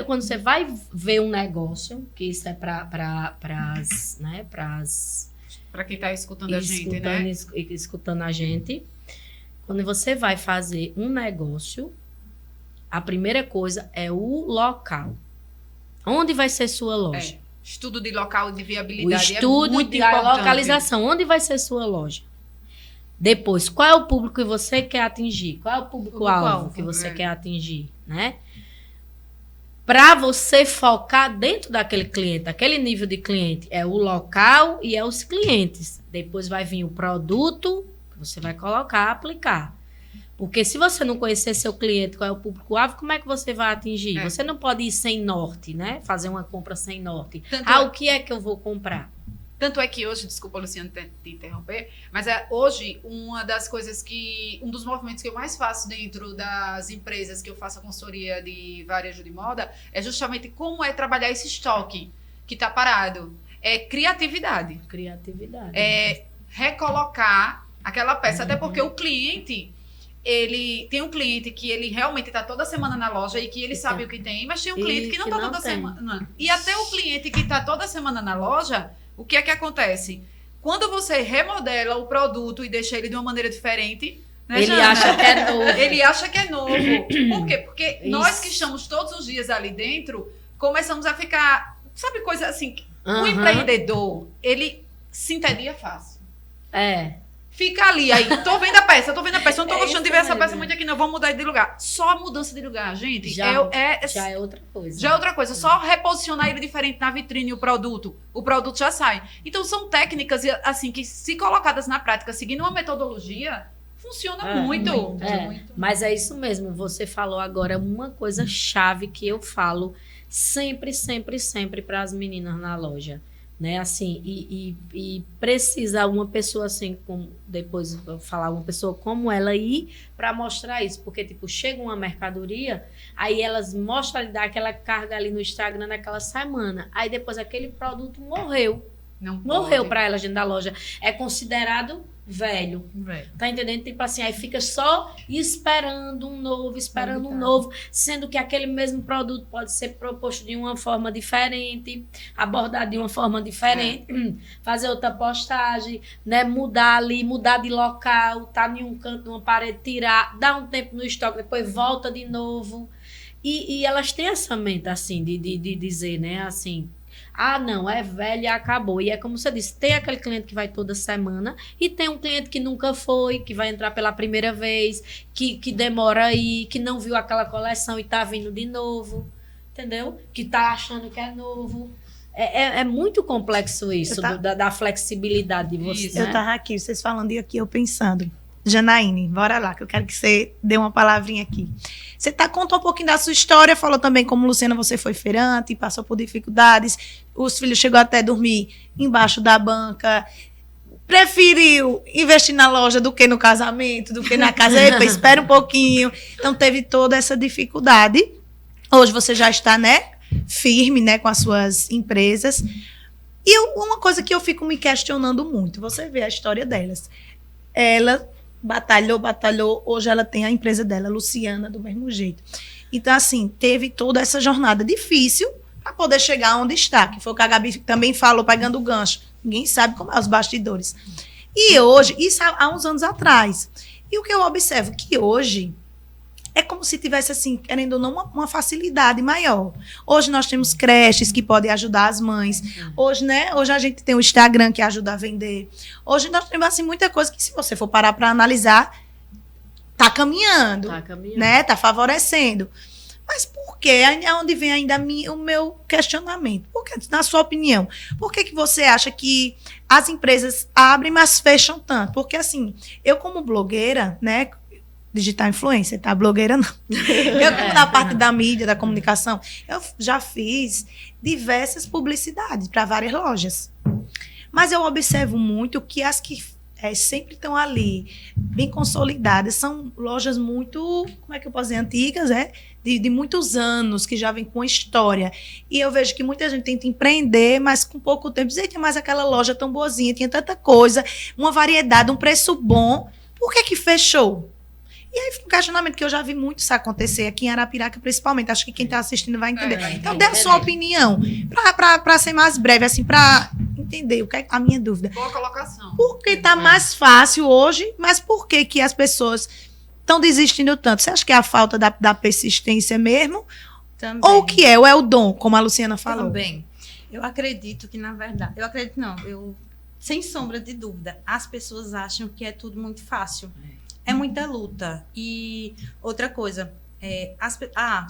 Quando você vai ver um negócio, que isso é para quem está escutando a gente, né? Escutando a gente. Quando você vai fazer um negócio, a primeira coisa é o local. Onde vai ser sua loja? Estudo de local de viabilidade o estudo muito de importante. Localização. Onde vai ser sua loja? Depois, qual é o público que você quer atingir? Qual é o público-alvo que você quer atingir, né? Para você focar dentro daquele cliente, aquele nível de cliente, é o local e é os clientes. Depois vai vir o produto que você vai colocar, aplicar. Porque se você não conhecer seu cliente, qual é o público-alvo, como é que você vai atingir? Você não pode ir sem norte, né? Fazer uma compra sem norte. O que é que eu vou comprar? Tanto é que hoje, desculpa, Luciana, te interromper, mas hoje uma das coisas um dos movimentos que eu mais faço dentro das empresas que eu faço a consultoria de varejo de moda é justamente como é trabalhar esse estoque que está parado. É criatividade. É recolocar aquela peça, até porque o cliente... Ele tem um cliente que ele realmente está toda semana na loja e que ele sabe o que tem, mas tem um cliente que não está toda semana. E até o cliente que está toda semana na loja, o que é que acontece? Quando você remodela o produto e deixa ele de uma maneira diferente, né, ele acha que é novo. Ele acha que é novo. Por quê? Porque nós que estamos todos os dias ali dentro, começamos a ficar... Sabe coisa assim? O empreendedor, ele se entendia fácil. Fica ali, aí, tô vendo a peça, eu não tô gostando de ver essa peça muito aqui, não, vamos mudar de lugar. Só a mudança de lugar, gente, já é outra coisa. Já é outra coisa, só reposicionar ele diferente na vitrine, o produto já sai. Então, são técnicas, assim, que se colocadas na prática, seguindo uma metodologia, funciona muito. Mas é isso mesmo, você falou agora uma coisa chave que eu falo sempre para as meninas na loja. Né, assim, e precisa uma pessoa assim, depois eu vou falar, uma pessoa como ela ir para mostrar isso, porque tipo, chega uma mercadoria, aí elas mostram, dá aquela carga ali no Instagram naquela semana, aí depois aquele produto morreu para elas dentro da loja, é considerado velho. Tá entendendo? Tipo assim, aí fica só esperando um novo, sendo que aquele mesmo produto pode ser proposto de uma forma diferente, abordado de uma forma diferente, fazer outra postagem, né? Mudar de local, tá em um canto, numa parede, tirar, dar um tempo no estoque, depois volta de novo. E elas têm essa mente, assim, de dizer, né? Assim, não, é velho e acabou. E é como você disse, tem aquele cliente que vai toda semana e tem um cliente que nunca foi, que vai entrar pela primeira vez, que demora aí, que não viu aquela coleção e tá vindo de novo, entendeu? Que tá achando que é novo. É muito complexo isso, da flexibilidade de você. Né? Eu tava aqui, vocês falando e aqui eu pensando. Janaíne, bora lá, que eu quero que você dê uma palavrinha aqui. Você contou um pouquinho da sua história, falou também como, Luciana, você foi feirante, passou por dificuldades, os filhos chegou até a dormir embaixo da banca, preferiu investir na loja do que no casamento, do que na casa. Epa, espera um pouquinho. Então, teve toda essa dificuldade. Hoje você já está, né, firme, né, com as suas empresas. E uma coisa que eu fico me questionando muito, você vê a história delas. Ela batalhou, hoje ela tem a empresa dela, Luciana, do mesmo jeito. Então, assim, teve toda essa jornada difícil para poder chegar onde está, que foi o que a Gabi também falou, pegando o gancho. Ninguém sabe como é os bastidores. E hoje, isso há uns anos atrás. E o que eu observo, que hoje é como se tivesse, assim, querendo ou não, uma facilidade maior. Hoje nós temos creches que podem ajudar as mães. Hoje, né? Hoje a gente tem o Instagram que ajuda a vender. Hoje nós temos, assim, muita coisa que, se você for parar para analisar, tá caminhando. Né? Tá favorecendo. Mas por quê? É onde vem ainda o meu questionamento. Por que, na sua opinião, por que você acha que as empresas abrem, mas fecham tanto? Porque, assim, eu como blogueira, né, digital influencer, tá? Blogueira não. Eu, como da parte da mídia, da comunicação, eu já fiz diversas publicidades para várias lojas. Mas eu observo muito que as que sempre estão ali, bem consolidadas, são lojas muito, como é que eu posso dizer, antigas, de muitos anos, que já vem com história. E eu vejo que muita gente tenta empreender, mas com pouco tempo, dizer, tinha mais aquela loja tão boazinha, tinha tanta coisa, uma variedade, um preço bom, por que fechou? E aí fica um questionamento que eu já vi muito isso acontecer aqui em Arapiraca, principalmente. Acho que quem está assistindo vai entender. Então, dê a sua opinião, para ser mais breve, assim, para entender o que é a minha dúvida. Boa colocação. Por que está mais fácil hoje, mas por que as pessoas estão desistindo tanto? Você acha que é a falta da persistência mesmo? Também. Ou o que é? Ou é o dom, como a Luciana falou? Também. Eu acredito que, na verdade... Eu acredito, não. Sem sombra de dúvida, as pessoas acham que é tudo muito fácil. É muita luta. E outra coisa,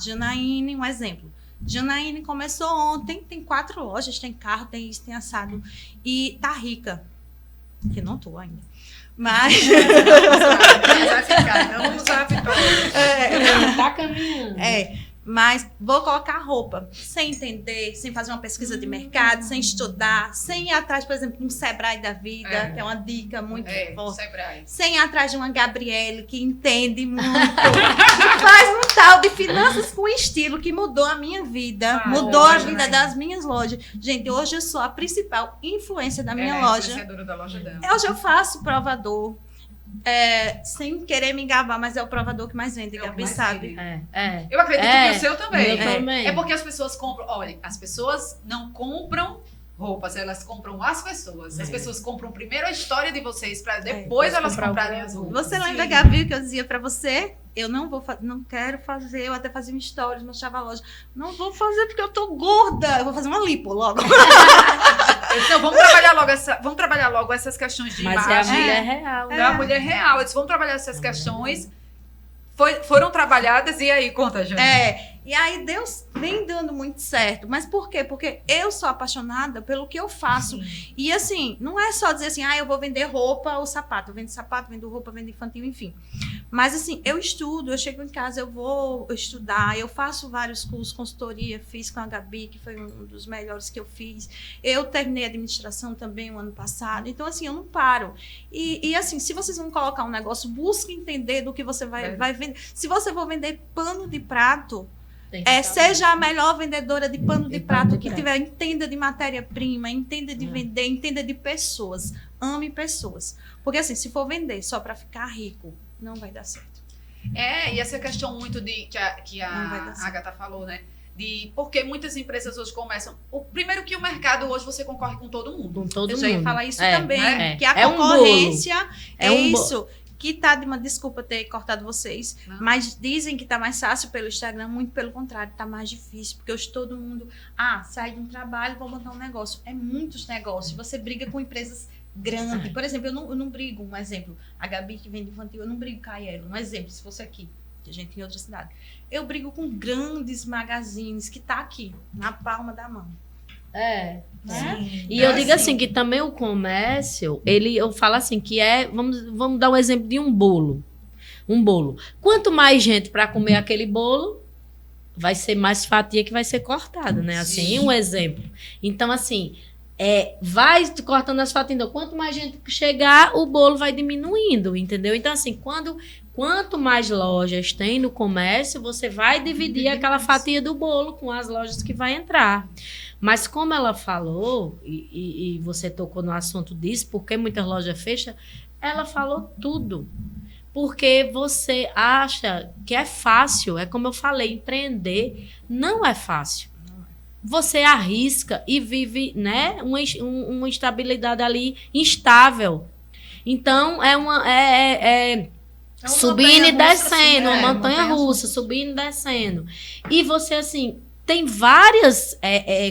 Janaíne, um exemplo. Janaíne começou ontem, tem 4 lojas, tem carro, tem isso, tem assado. E tá rica. Que não tô ainda. Mas... Vai ficar, então vamos usar a vitória. Tá caminhando. Mas vou colocar roupa, sem entender, sem fazer uma pesquisa de mercado, sem estudar, sem ir atrás, por exemplo, de um Sebrae da vida, que é uma dica muito forte. Sebrae. Sem ir atrás de uma Gabriele, que entende muito, que faz um tal de finanças com estilo, que mudou a minha vida, mudou a vida das minhas lojas. Gente, hoje eu sou a principal influência da minha loja. Influenciadora da loja dela. Hoje eu faço provador. Sem querer me gabar, mas é o provador que mais vende, Gabi sabe. Eu acredito que o seu também. Meu também. É porque as pessoas compram. Olha, as pessoas não compram roupas, elas compram as pessoas. As pessoas compram primeiro a história de vocês para depois elas comprarem as roupas. Você lembra, Gabi, que eu dizia pra você? Eu não quero fazer, eu até fazia um stories, mostrava a loja. Não vou fazer porque eu tô gorda. Eu vou fazer uma lipo logo. Então, vamos trabalhar logo essas questões de Mas imagem. é a mulher real. Da mulher real. Eles vão trabalhar essas questões. Foram trabalhadas, e aí, conta, gente. E aí Deus vem dando muito certo. Mas por quê? Porque eu sou apaixonada pelo que eu faço. E assim, não é só dizer assim, eu vou vender roupa ou sapato. Eu vendo sapato, vendo roupa, vendo infantil, enfim. Mas assim, eu estudo, eu chego em casa, eu vou estudar, eu faço vários cursos, consultoria, fiz com a Gabi, que foi um dos melhores que eu fiz. Eu terminei administração também o ano passado. Então assim, eu não paro. E assim, se vocês vão colocar um negócio, busque entender do que você vai vender. Se você for vender pano de prato, seja a melhor vendedora de pano de prato que tiver. Entenda de matéria-prima, entenda de vender, entenda de pessoas. Ame pessoas. Porque assim, se for vender só para ficar rico, não vai dar certo. E essa questão muito que a Agatha falou, né? Porque muitas empresas hoje começam... Primeiro que o mercado hoje você concorre com todo mundo. Com todo Eu mundo. já ia falar isso também. Que a É um concorrência bolo. isso... Que tá de uma desculpa ter cortado vocês, mas dizem que tá mais fácil pelo Instagram, muito pelo contrário, tá mais difícil, porque hoje todo mundo, sai de um trabalho, vou montar um negócio. É muitos negócios, você briga com empresas grandes. Por exemplo, eu não brigo, um exemplo, a Gabi que vende infantil, eu não brigo com a Aiello, um exemplo, se fosse aqui, que a gente em outra cidade. Eu brigo com grandes magazines que tá aqui, na palma da mão. Né? Sim. E eu digo assim, que também o comércio, eu falo assim, que vamos dar um exemplo de um bolo. Um bolo. Quanto mais gente para comer aquele bolo, vai ser mais fatia que vai ser cortada, né? Assim, um exemplo. Então, assim, vai cortando as fatias. Então, quanto mais gente chegar, o bolo vai diminuindo, entendeu? Então, assim, quanto mais lojas tem no comércio, você vai dividir aquela fatia do bolo com as lojas que vai entrar. Mas como ela falou, e você tocou no assunto disso, porque muitas lojas fecham, ela falou tudo. Porque você acha que é fácil, é como eu falei, empreender não é fácil. Você arrisca e vive, né, uma estabilidade ali instável. Então, subindo e descendo, uma montanha russa, subindo e descendo. E você, assim, tem várias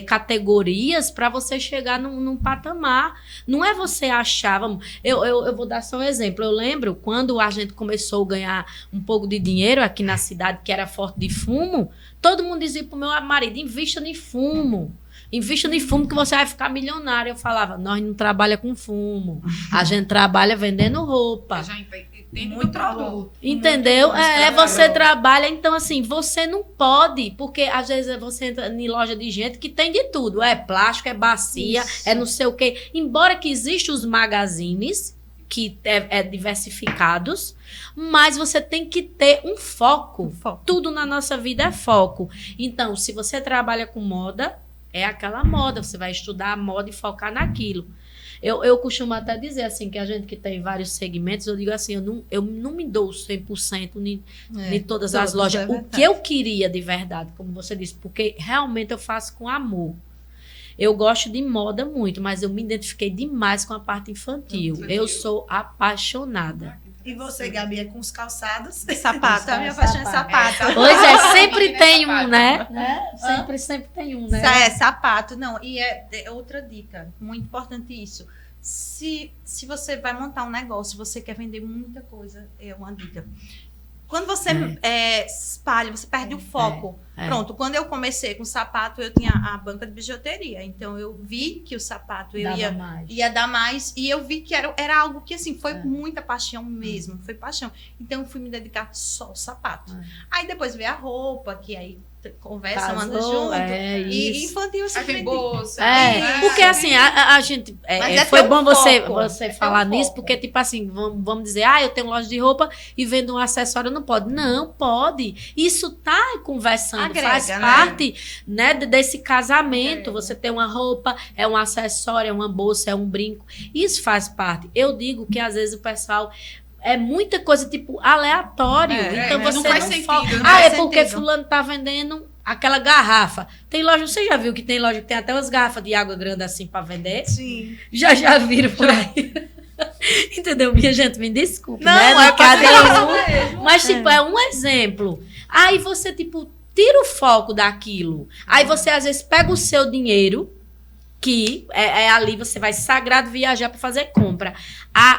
categorias para você chegar num patamar. Não é você achar... Eu vou dar só um exemplo. Eu lembro quando a gente começou a ganhar um pouco de dinheiro aqui na cidade, que era forte de fumo, todo mundo dizia pro meu marido, invista em fumo. Invista em fumo que você vai ficar milionário. Eu falava, nós não trabalhamos com fumo. A gente trabalha vendendo roupa. dentro Muito do produto. Entendeu? Muito bom, Você trabalha, então assim, você não pode, porque às vezes você entra em loja de gente que tem de tudo, é plástico, é bacia, Isso. é não sei o quê. Embora que existam os magazines, que é diversificados, mas você tem que ter um foco. Tudo na nossa vida é foco. Então, se você trabalha com moda, é aquela moda, você vai estudar a moda e focar naquilo. Eu costumo até dizer assim, que a gente que tem vários segmentos, eu digo assim, eu não me dou 100% em todas as lojas. O que eu queria de verdade, como você disse, porque realmente eu faço com amor. Eu gosto de moda muito, mas eu me identifiquei demais com a parte infantil. Eu sou apaixonada. E você, Gabi, é com os calçados? Sapato, a minha paixão é sapato. Pois é, sempre tem um, né? Sempre tem um, né? Sapato, não. E é outra dica, muito importante isso. Se você vai montar um negócio, você quer vender muita coisa, é uma dica. Quando você espalha, você perde o foco. Pronto, quando eu comecei com sapato, eu tinha a banca de bijuteria. Então, eu vi que o sapato ia dar mais. E eu vi que era algo que, assim, foi muita paixão mesmo. Foi paixão. Então, eu fui me dedicar só ao sapato. Aí, depois veio a roupa, que aí conversa, anda junto. E infantil, você tem bolsa. Porque, assim, a gente... foi bom você falar nisso, porque, tipo assim, vamos dizer, eu tenho loja de roupa e vendo um acessório, não pode. Não, pode. Isso tá conversando. Agrega, faz parte, né, desse casamento. Você tem uma roupa, é um acessório, é uma bolsa, é um brinco. Isso faz parte. Eu digo que às vezes o pessoal é muita coisa tipo aleatório. Então você não faz sentido. Porque fulano tá vendendo aquela garrafa. Tem loja, você já viu que tem loja que tem até umas garrafas de água grande assim para vender? Sim. Já viram por aí? Entendeu? Minha gente, me desculpe, não, né? Mas tipo, é um exemplo. Aí você tipo tira o foco daquilo. Aí você, às vezes, pega o seu dinheiro, que é ali, você vai sagrado viajar para fazer compra.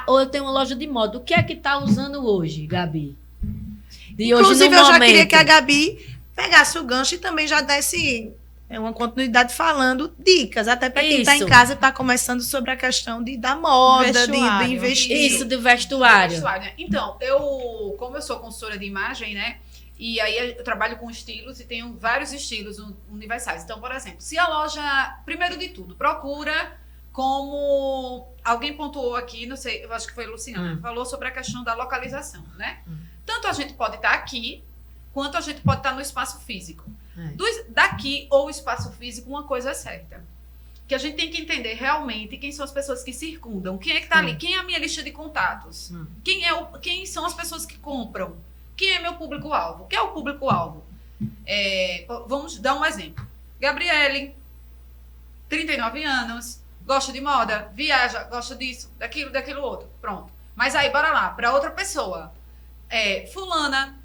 Ou eu tenho uma loja de moda. O que é que tá usando hoje, Gabi? Inclusive, eu já queria que a Gabi pegasse o gancho e também já desse uma continuidade falando dicas, até para quem está em casa e está começando sobre a questão da moda, de investir. Isso, do vestuário. Então, como eu sou consultora de imagem, né? E aí eu trabalho com estilos e tenho vários estilos universais. Então, por exemplo, se a loja, primeiro de tudo, procura como alguém pontuou aqui, não sei, eu acho que foi a Luciana, falou sobre a questão da localização, né? Tanto a gente pode estar aqui, quanto a gente pode estar no espaço físico. Daqui ou espaço físico, uma coisa é certa. Que a gente tem que entender realmente quem são as pessoas que circundam, quem é que está ali, quem é a minha lista de contatos, quem são as pessoas que compram. Quem é meu público-alvo? Quem é o público-alvo? Vamos dar um exemplo. Gabriele, 39 anos, gosta de moda, viaja, gosta disso, daquilo outro. Pronto. Mas aí, bora lá, para outra pessoa. Fulana,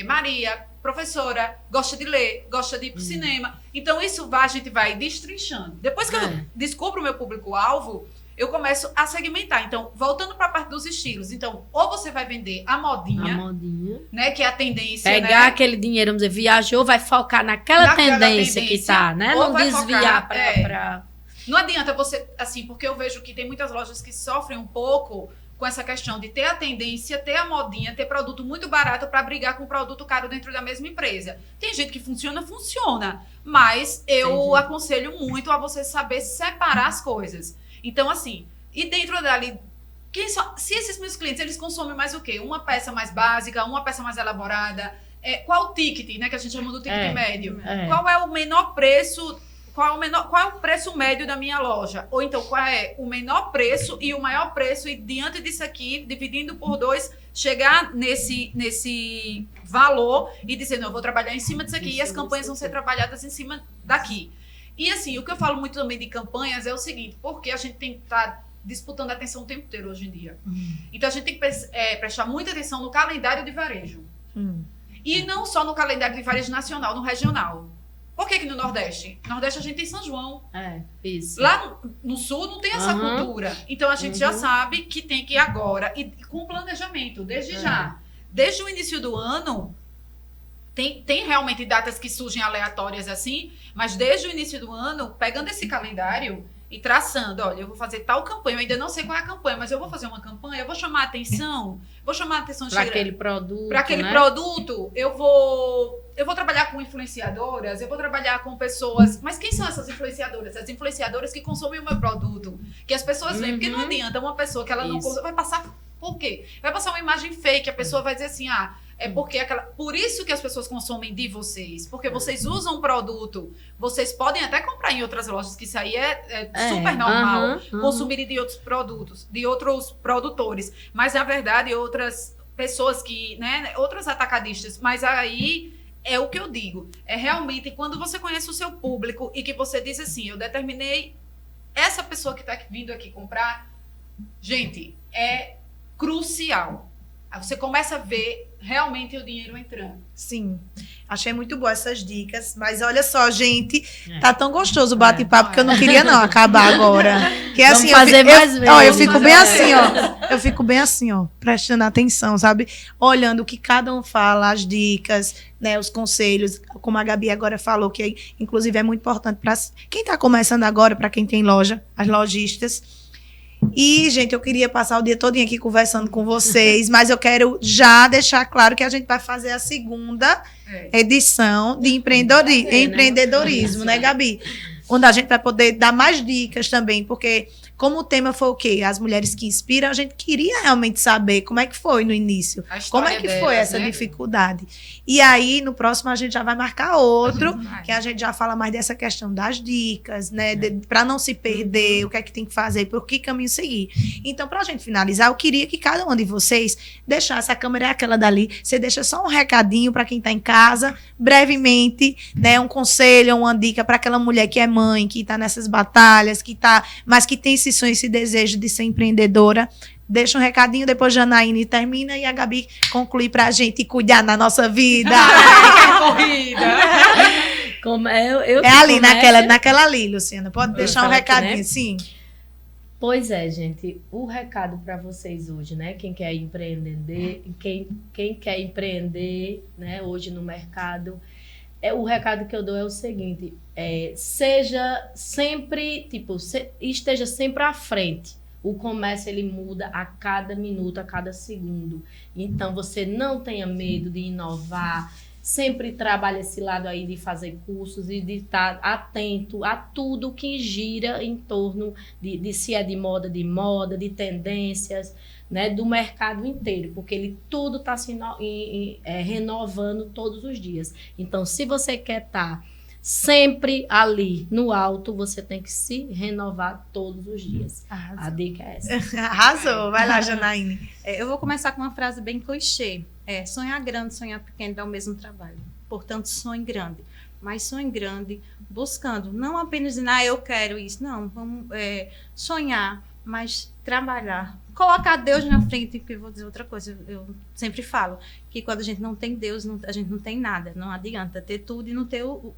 Maria, professora, gosta de ler, gosta de ir pro cinema. Então, a gente vai destrinchando. Depois que eu descubro o meu público-alvo, eu começo a segmentar. Então, voltando para a parte dos estilos. Então, ou você vai vender a modinha, né? Que é a tendência, pegar aquele dinheiro, vamos dizer, viajou, vai focar naquela tendência que tá, né? Não desviar para... Não adianta você, assim, porque eu vejo que tem muitas lojas que sofrem um pouco com essa questão de ter a tendência, ter a modinha, ter produto muito barato para brigar com produto caro dentro da mesma empresa. Tem gente que funciona, mas eu aconselho muito a você saber separar as coisas. Então, assim, e dentro dali, se esses meus clientes, eles consomem mais o quê? Uma peça mais básica, uma peça mais elaborada, qual o ticket, né, que a gente chama do ticket médio? Qual é o menor preço... Qual é o preço médio da minha loja? Ou então, qual é o menor preço e o maior preço? E diante disso aqui, dividindo por 2, chegar nesse valor e dizer, não, eu vou trabalhar em cima disso aqui e as campanhas vão ser trabalhadas em cima daqui. E assim, o que eu falo muito também de campanhas é o seguinte, porque a gente tem que estar disputando a atenção o tempo inteiro hoje em dia. Então, a gente tem que prestar muita atenção no calendário de varejo. E não só no calendário de varejo nacional, no regional. Por que no Nordeste? No Nordeste a gente tem São João. Isso. Lá no Sul não tem essa cultura. Então a gente já sabe que tem que ir agora. E com planejamento, desde já. Desde o início do ano, tem realmente datas que surgem aleatórias assim, mas desde o início do ano, pegando esse calendário, e traçando, olha, eu vou fazer tal campanha, eu ainda não sei qual é a campanha, mas eu vou fazer uma campanha, eu vou chamar a atenção para aquele produto. Para aquele produto, eu vou trabalhar com influenciadoras, eu vou trabalhar com pessoas. Mas quem são essas influenciadoras? As influenciadoras que consomem o meu produto, que as pessoas veem, porque não adianta uma pessoa que ela não consome, vai passar por quê? Vai passar uma imagem fake, a pessoa vai dizer assim, é porque por isso que as pessoas consomem de vocês, porque vocês usam o produto, vocês podem até comprar em outras lojas, que isso aí é super normal, consumir de outros produtos, de outros produtores, mas na verdade outras pessoas que, né, outros atacadistas, mas aí é o que eu digo, é realmente quando você conhece o seu público e que você diz assim, eu determinei essa pessoa que está vindo aqui comprar, gente, é crucial. Aí você começa a ver realmente o dinheiro entrando. Sim, achei muito boas essas dicas, mas olha só, gente, tá tão gostoso o bate-papo que eu não queria não acabar agora. Que é assim, fazer mais vezes. Ó, eu fico bem assim, ó. Eu fico bem assim, ó, prestando atenção, sabe? Olhando o que cada um fala, as dicas, né, os conselhos, como a Gabi agora falou, que inclusive é muito importante para quem tá começando agora, para quem tem loja, as lojistas. E, gente, eu queria passar o dia todo aqui conversando com vocês, mas eu quero já deixar claro que a gente vai fazer a segunda edição de empreendedorismo, né, Gabi? Onde a gente vai poder dar mais dicas também, porque como o tema foi o quê? As mulheres que inspiram, a gente queria realmente saber como é que foi no início. Como é que foi essa dificuldade. E aí, no próximo, a gente já vai marcar outro, que a gente já fala mais dessa questão das dicas, né? Para não se perder, o que é que tem que fazer, por que caminho seguir. Então, para a gente finalizar, eu queria que cada um de vocês deixasse, a câmera é aquela dali, você deixa só um recadinho para quem está em casa, brevemente, né? Um conselho, uma dica para aquela mulher que é mãe, que está nessas batalhas, mas que tem esse sonho, esse desejo de ser empreendedora. Deixa um recadinho, depois a Janaíne termina e a Gabi conclui pra gente cuidar na nossa vida. Corrida! É ali, naquela ali, Luciana. Pode deixar um recadinho, né? Sim. Pois é, gente. O recado para vocês hoje, né? Quem quer empreender, quem quer empreender, né? Hoje no mercado, o recado que eu dou é o seguinte: seja sempre, esteja sempre à frente. O comércio, ele muda a cada minuto, a cada segundo. Então, você não tenha medo de inovar. Sempre trabalhe esse lado aí de fazer cursos e de estar atento a tudo que gira em torno de se é de moda, de tendências, né, do mercado inteiro. Porque ele tudo está se renovando todos os dias. Então, se você quer estar sempre ali no alto, você tem que se renovar todos os dias. Arrasou. A dica é essa. Arrasou. Vai lá, Janaíne. Eu vou começar com uma frase bem clichê. Sonhar grande, sonhar pequeno dá o mesmo trabalho. Portanto, sonhe grande. Mas sonhe grande buscando, não apenas dizer, eu quero isso. Não, vamos sonhar, mas trabalhar. Colocar Deus na frente, porque eu vou dizer outra coisa. Eu sempre falo que quando a gente não tem Deus, a gente não tem nada. Não adianta ter tudo e não ter o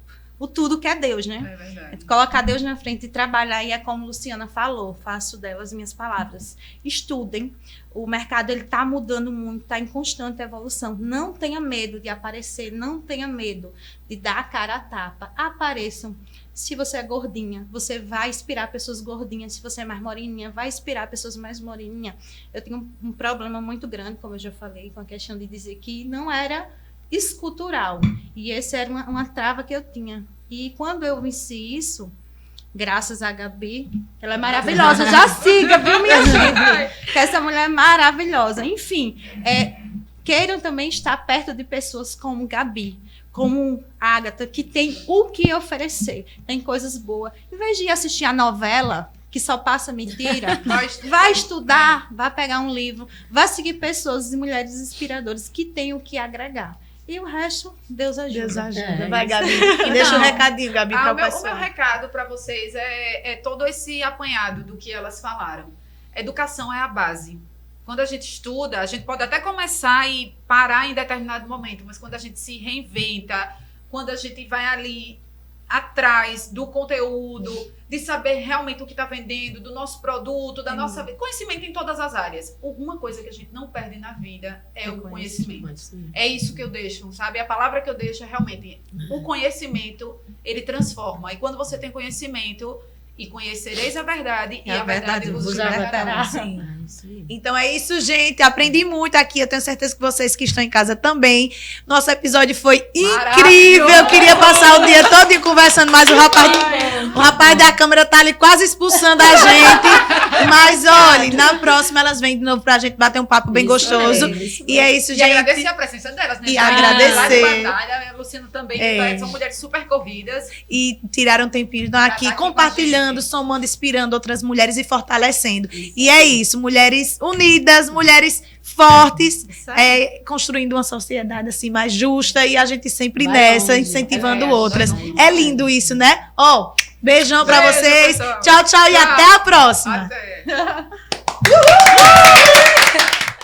tudo que é Deus, né? É verdade. Colocar Deus na frente e trabalhar, e é como Luciana falou, faço delas minhas palavras. Estudem, o mercado está mudando muito, está em constante evolução. Não tenha medo de aparecer, não tenha medo de dar a cara a tapa. Apareçam. Se você é gordinha, você vai inspirar pessoas gordinhas. Se você é mais moreninha, vai inspirar pessoas mais moreninhas. Eu tenho um problema muito grande, como eu já falei, com a questão de dizer que não era escultural. E essa era uma trava que eu tinha. E quando eu venci isso, graças a Gabi, ela é maravilhosa. Já siga, viu, minha gente? Que essa mulher é maravilhosa. Enfim, queiram também estar perto de pessoas como Gabi, como Ágata, que tem o que oferecer. Tem coisas boas. Em vez de assistir a novela, que só passa mentira, vai estudar, vai pegar um livro, vai seguir pessoas e mulheres inspiradoras que têm o que agregar. E o resto, Deus ajuda. Deus ajuda. Vai, Gabi. E deixa um recadinho, Gabi, para o pessoal. O meu recado para vocês é todo esse apanhado do que elas falaram. Educação é a base. Quando a gente estuda, a gente pode até começar e parar em determinado momento, mas quando a gente se reinventa, quando a gente vai ali atrás do conteúdo, de saber realmente o que está vendendo, do nosso produto, da nossa vida, conhecimento em todas as áreas. Uma coisa que a gente não perde na vida é o conhecimento. É isso que eu deixo, sabe? A palavra que eu deixo é realmente o conhecimento, ele transforma. E quando você tem conhecimento, e conhecereis a verdade, e a verdade vos libertará. Sim. Então é isso, gente. Aprendi muito aqui. Eu tenho certeza que vocês que estão em casa também. Nosso episódio foi incrível. Eu queria passar o dia todo conversando, mas o rapaz da câmera tá ali quase expulsando a gente. Mas olha, na próxima elas vêm de novo pra gente bater um papo bem gostoso. E é isso, E gente. agradecer a presença delas, né? E Já agradecer. lá de Batalha, a Luciana também, são mulheres super corridas. E tiraram um tempinho de estar aqui aqui compartilhando, somando, inspirando outras mulheres e fortalecendo. E é isso, mulheres unidas, mulheres fortes, construindo uma sociedade assim mais justa e a gente sempre nessa, incentivando outras. É lindo isso, né? Beijão pra vocês. pessoal. Tchau, tchau e até a próxima. Até.